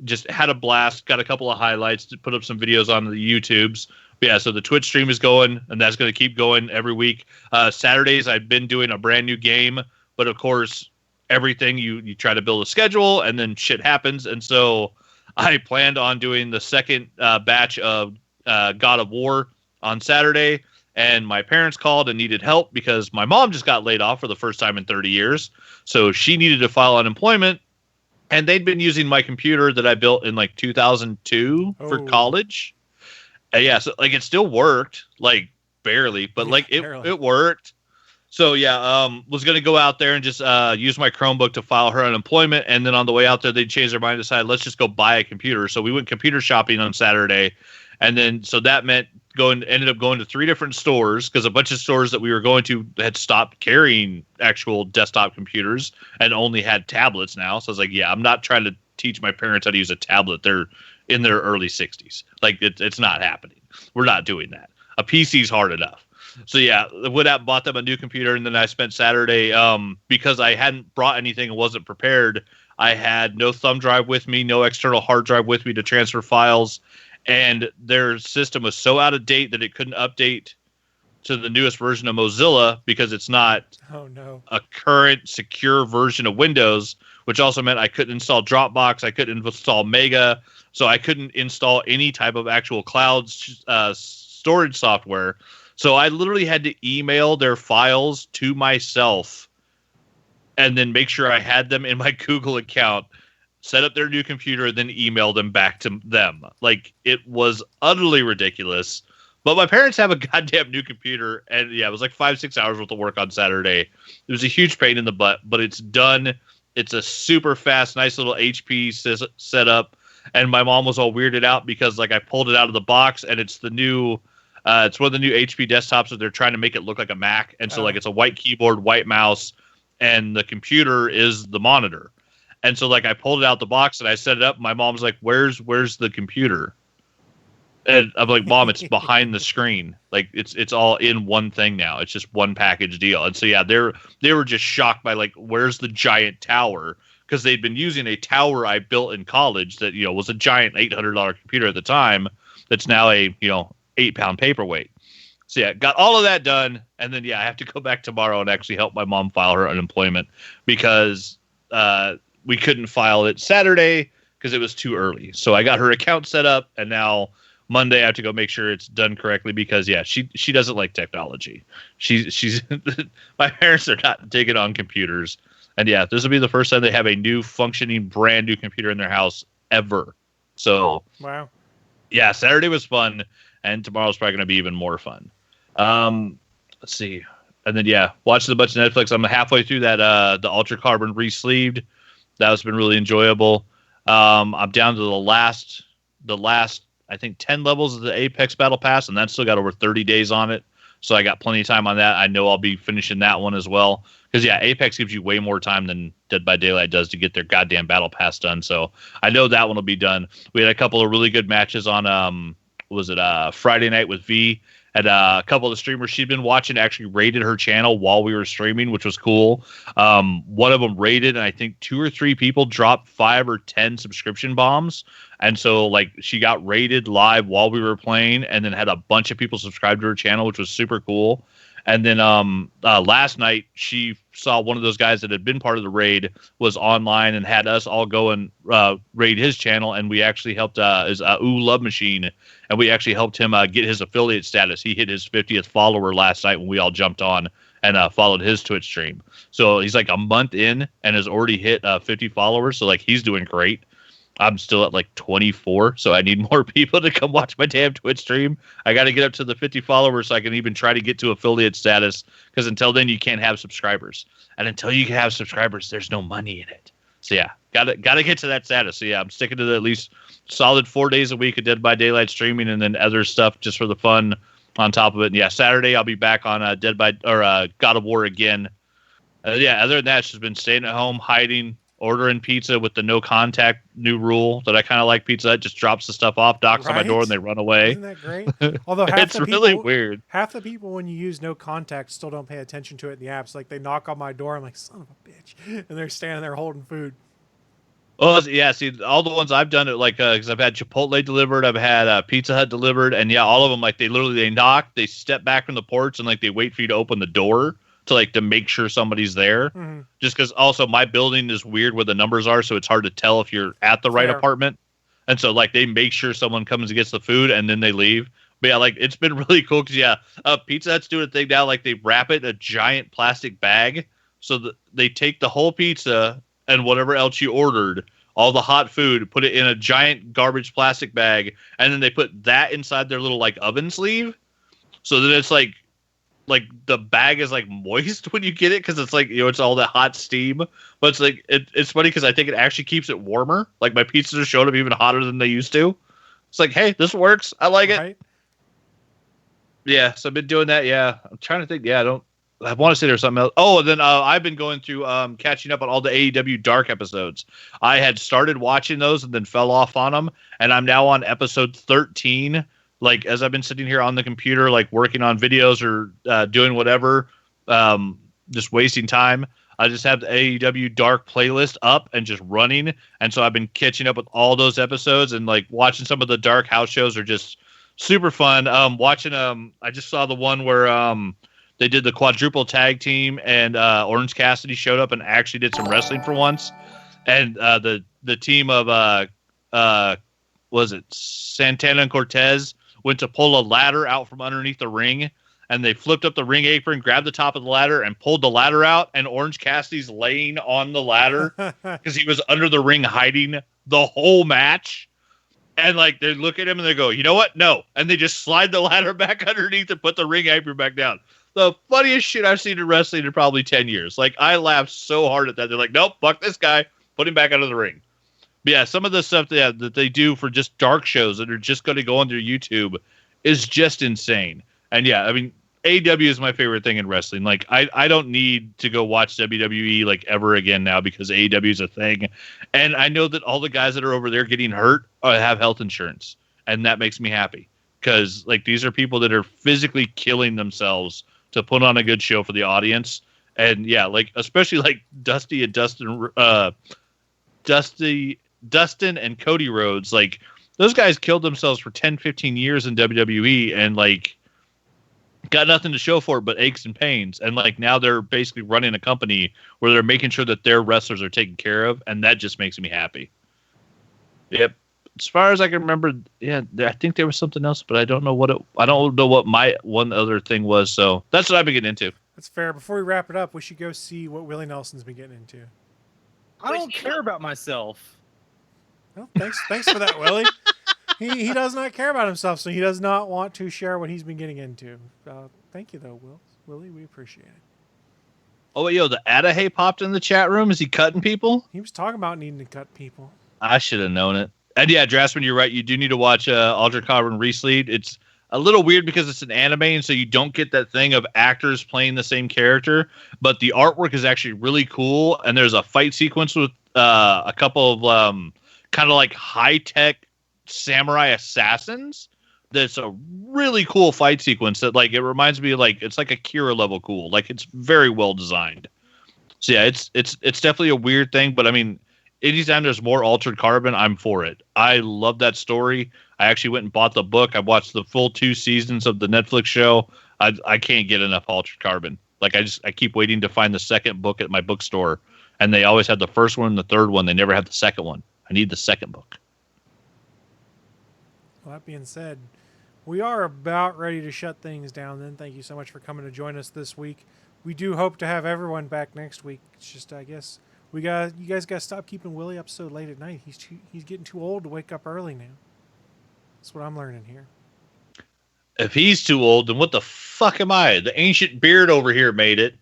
Just had a blast. Got a couple of highlights to put up some videos on the YouTubes. But yeah, so the Twitch stream is going, and that's going to keep going every week. Saturdays I've been doing a brand new game, but of course everything you try to build a schedule and then shit happens, and so I planned on doing the second batch of God of War on Saturday, and my parents called and needed help because my mom just got laid off for the first time in 30 years. So she needed to file unemployment, and they'd been using my computer that I built in like 2002 for college. Yeah, so like it still worked, like barely, but like it worked. So yeah, was going to go out there and just use my Chromebook to file her unemployment, and then on the way out there, they changed their mind and decided, let's just go buy a computer. So we went computer shopping on Saturday, and then so that meant ended up going to 3 different stores because a bunch of stores that we were going to had stopped carrying actual desktop computers and only had tablets now. So I was like, yeah, I'm not trying to teach my parents how to use a tablet. They're in their early 60s. Like it's not happening. We're not doing that. A PC's hard enough. So yeah, went out and bought them a new computer, and then I spent Saturday because I hadn't brought anything and wasn't prepared. I had no thumb drive with me, no external hard drive with me to transfer files. And their system was so out of date that it couldn't update to the newest version of Mozilla because it's not a current secure version of Windows, which also meant I couldn't install Dropbox, I couldn't install Mega, so I couldn't install any type of actual cloud storage software. So I literally had to email their files to myself and then make sure I had them in my Google account, set up their new computer, then email them back to them. Like, it was utterly ridiculous. But my parents have a goddamn new computer, and yeah, it was like 5-6 hours worth of work on Saturday. It was a huge pain in the butt, but it's done. It's a super fast, nice little HP setup. And my mom was all weirded out because like I pulled it out of the box, and it's the new, it's one of the new HP desktops that they're trying to make it look like a Mac. And so like it's a white keyboard, white mouse, and the computer is the monitor. And so like I pulled it out the box and I set it up. My mom's like, "Where's the computer?" And I'm like, Mom, it's behind the screen. Like it's all in one thing now. It's just one package deal. And so yeah, they were just shocked by like, where's the giant tower? Because they'd been using a tower I built in college that was a giant $800 computer at the time. That's now a 8-pound paperweight. So yeah, got all of that done, and then I have to go back tomorrow and actually help my mom file her unemployment because we couldn't file it Saturday because it was too early. So I got her account set up, and now Monday I have to go make sure it's done correctly because she doesn't like technology. She's my parents are not digging on computers, and this will be the first time they have a new functioning brand new computer in their house ever. So wow, Saturday was fun, and tomorrow's probably going to be even more fun. Let's see. And then watching a bunch of Netflix. I'm halfway through that the Ultra Carbon Re-Sleeved. That's been really enjoyable. I'm down to the last I think 10 levels of the Apex Battle Pass, and that's still got over 30 days on it. So I got plenty of time on that. I know I'll be finishing that one as well. Because Apex gives you way more time than Dead by Daylight does to get their goddamn Battle Pass done. So I know that one will be done. We had a couple of really good matches on Friday night with V. And a couple of the streamers she'd been watching actually raided her channel while we were streaming, which was cool. One of them raided, and I think 2 or 3 people dropped 5 or 10 subscription bombs. And so, she got raided live while we were playing, and then had a bunch of people subscribe to her channel, which was super cool. And then last night, she saw one of those guys that had been part of the raid was online and had us all go and raid his channel. And we actually helped his Love Machine, and we actually helped him get his affiliate status. He hit his 50th follower last night when we all jumped on and followed his Twitch stream. So he's like a month in and has already hit 50 followers. So he's doing great. I'm still at 24, so I need more people to come watch my damn Twitch stream. I got to get up to the 50 followers so I can even try to get to affiliate status, because until then you can't have subscribers. And until you can have subscribers, there's no money in it. So got to get to that status. So I'm sticking to the at least solid 4 days a week of Dead by Daylight streaming, and then other stuff just for the fun on top of it. And Saturday I'll be back on God of War again. Other than that, it's just been staying at home, hiding, ordering pizza with the no contact new rule that I kind of like. Pizza Hut just drops the stuff off, knocks on my door, and they run away. Isn't that great? Although it's really weird. Half the people, when you use no contact, still don't pay attention to it in the apps. They knock on my door. I'm like, son of a bitch, and they're standing there holding food. Oh see, all the ones I've done it because I've had Chipotle delivered, I've had Pizza Hut delivered, and all of them they knock, they step back from the porch, and they wait for you to open the door to make sure somebody's there. Mm-hmm. Just because also my building is weird where the numbers are, so it's hard to tell if you're at the right apartment. And so they make sure someone comes and gets the food and then they leave. But it's been really cool because Pizza Hut's doing a thing now, they wrap it in a giant plastic bag, so that they take the whole pizza and whatever else you ordered, all the hot food, put it in a giant garbage plastic bag, and then they put that inside their little oven sleeve, so that it's the bag is moist when you get it, because it's it's all that hot steam. But it's funny because I think it actually keeps it warmer. My pizzas are showing up even hotter than they used to. It's hey, this works. I like it. So I've been doing that. I'm trying to think. I want to say there's something else. Oh, and then I've been going through catching up on all the AEW Dark episodes. I had started watching those and then fell off on them, and I'm now on episode 13. As I've been sitting here on the computer, working on videos or doing whatever, just wasting time, I just have the AEW Dark playlist up and just running. And so I've been catching up with all those episodes, and watching some of the Dark house shows are just super fun. Watching, I just saw the one where they did the quadruple tag team, and Orange Cassidy showed up and actually did some wrestling for once. And the team of, was it Santana and Cortez, went to pull a ladder out from underneath the ring, and they flipped up the ring apron, grabbed the top of the ladder, and pulled the ladder out, and Orange Cassidy's laying on the ladder because he was under the ring hiding the whole match. And they look at him and they go, you know what? No. And they just slide the ladder back underneath and put the ring apron back down. The funniest shit I've seen in wrestling in probably 10 years. I laughed so hard at that. They're nope, fuck this guy. Put him back out of the ring. But some of the stuff that they do for just Dark shows that are just going to go on their YouTube is just insane. And AEW is my favorite thing in wrestling. I don't need to go watch WWE ever again now, because AEW is a thing. And I know that all the guys that are over there getting hurt have health insurance, and that makes me happy. because like these are people that are physically killing themselves to put on a good show for the audience. And yeah, like especially like Dusty and Dustin and Cody Rhodes, like those guys killed themselves for 10, 15 years in WWE and like got nothing to show for it but aches and pains. And like now they're basically running a company where they're making sure that their wrestlers are taken care of, and that just makes me happy. Yep. As far as I can remember, yeah, I think there was something else, but I don't know what my one other thing was. So that's what I've been getting into. That's fair. Before we wrap it up, we should go see what Willie Nelson's been getting into. I don't care about myself. Well, thanks for that, Willie. He does not care about himself, so he does not want to share what he's been getting into. Thank you, though, Willie. We appreciate it. Oh, wait, yo, the Adahay popped in the chat room. Is he cutting people? He was talking about needing to cut people. I should have known it. And yeah, Drasman, you're right. You do need to watch Aldrich Carbon Reese-Lead. It's a little weird because it's an anime, and so you don't get that thing of actors playing the same character. But the artwork is actually really cool, and there's a fight sequence with a couple of kind of like high-tech samurai assassins. That's a really cool fight sequence that like it reminds me of, like it's like Akira level cool. Like it's very well designed. So yeah, it's definitely a weird thing, but I mean, anytime there's more Altered Carbon, I'm for it. I love that story. I actually went and bought the book. I watched the full 2 seasons of the Netflix show. I can't get enough Altered Carbon. Like I keep waiting to find the second book at my bookstore, and they always have the first one and the third one. They never have the second one. I need the second book. Well, that being said, we are about ready to shut things down then. Thank you so much for coming to join us this week. We do hope to have everyone back next week. It's just, I guess, you guys got to stop keeping Willie up so late at night. He's getting too old to wake up early now. That's what I'm learning here. If he's too old, then what the fuck am I? The ancient beard over here made it.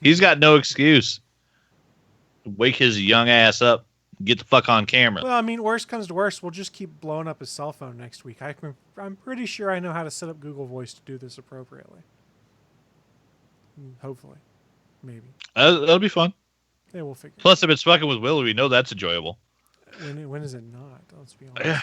He's got no excuse. Wake his young ass up. Get the fuck on camera. Well, I mean, worst comes to worst, we'll just keep blowing up his cell phone next week. I'm pretty sure I know how to set up Google Voice to do this appropriately. Hopefully. Maybe. That'll be fun. Yeah, we'll figure Plus, if it's fucking with Willie, we know that's enjoyable. When is it not? Let's be honest. Yeah.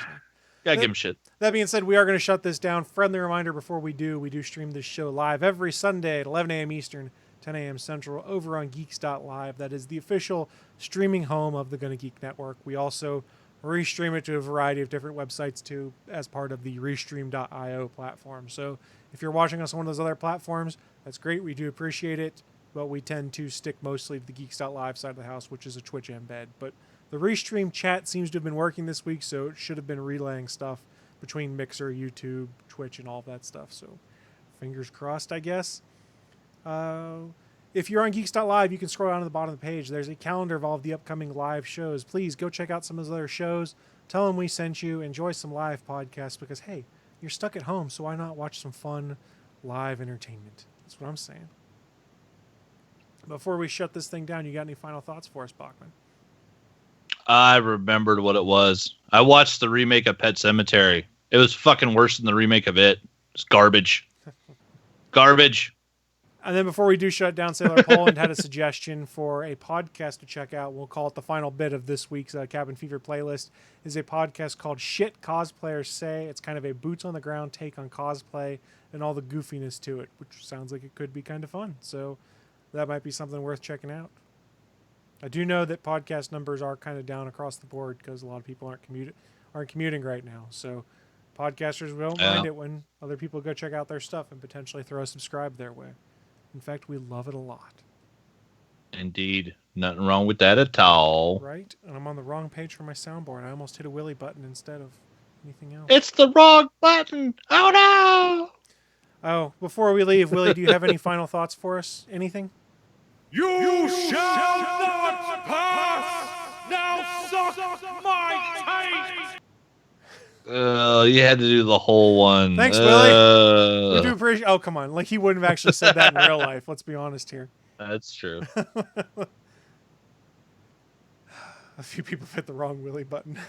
Gotta give him shit. That being said, we are going to shut this down. Friendly reminder before we do stream this show live every Sunday at 11 a.m. Eastern, 10 a.m. Central over on Geeks.live. That is the official streaming home of the Gonna Geek Network. We also restream it to a variety of different websites too as part of the Restream.io platform. So if you're watching us on one of those other platforms, that's great. We do appreciate it, but we tend to stick mostly to the Geeks.live side of the house, which is a Twitch embed. But the Restream chat seems to have been working this week, so it should have been relaying stuff between Mixer, YouTube, Twitch, and all of that stuff. So fingers crossed, I guess. If you're on Geeks.live, you can scroll down to the bottom of the page. There's a calendar of all of the upcoming live shows. Please go check out some of those other shows. Tell them we sent you. Enjoy some live podcasts because, hey, you're stuck at home, so why not watch some fun live entertainment? That's what I'm saying. Before we shut this thing down, you got any final thoughts for us, Bachman? I remembered what it was. I watched the remake of Pet Sematary. It was fucking worse than the remake of it. It's garbage. Garbage. And then before we do shut down, Sailor Poland had a suggestion for a podcast to check out. We'll call it the final bit of this week's Cabin Fever playlist. Is a podcast called Shit Cosplayers Say. It's kind of a boots on the ground take on cosplay and all the goofiness to it, which sounds like it could be kind of fun. So that might be something worth checking out. I do know that podcast numbers are kind of down across the board because a lot of people aren't commuting right now. So podcasters don't mind it when other people go check out their stuff and potentially throw a subscribe their way. In fact, we love it a lot. Indeed. Nothing wrong with that at all. Right? And I'm on the wrong page for my soundboard. I almost hit a Willie button instead of anything else. It's the wrong button. Oh, no. Oh, before we leave, Willie, do you have any final thoughts for us? Anything? You shall not pass! Now suck my taste! You had to do the whole one. Thanks, Willie. We do appreciate. Oh, come on! Like he wouldn't have actually said that in real life. Let's be honest here. That's true. A few people hit the wrong Willie button.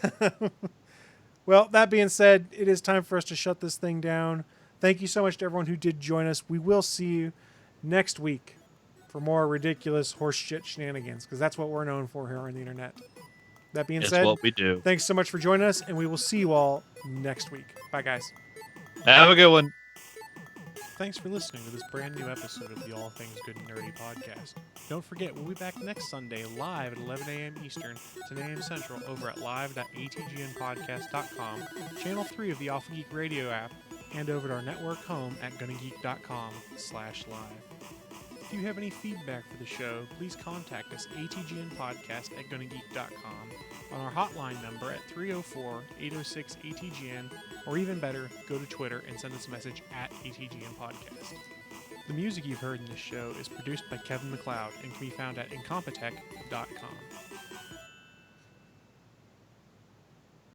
Well, that being said, it is time for us to shut this thing down. Thank you so much to everyone who did join us. We will see you next week for more ridiculous horseshit shenanigans, because that's what we're known for here on the internet. That being said, what we do. Thanks so much for joining us, and we will see you all next week. Bye, guys. Have a good one. Thanks for listening to this brand new episode of the All Things Good and Nerdy podcast. Don't forget, we'll be back next Sunday live at 11 a.m. Eastern, 10 a.m. Central over at live.atgnpodcast.com, channel 3 of the Alpha Geek Radio app, and over at our network home at gonnageek.com/live. If you have any feedback for the show, please contact us atgnpodcast@gonnageek.com, on our hotline number at 304-806-ATGN, or even better, go to Twitter and send us a message at ATGN Podcast. The music you've heard in this show is produced by Kevin MacLeod and can be found at incompetech.com.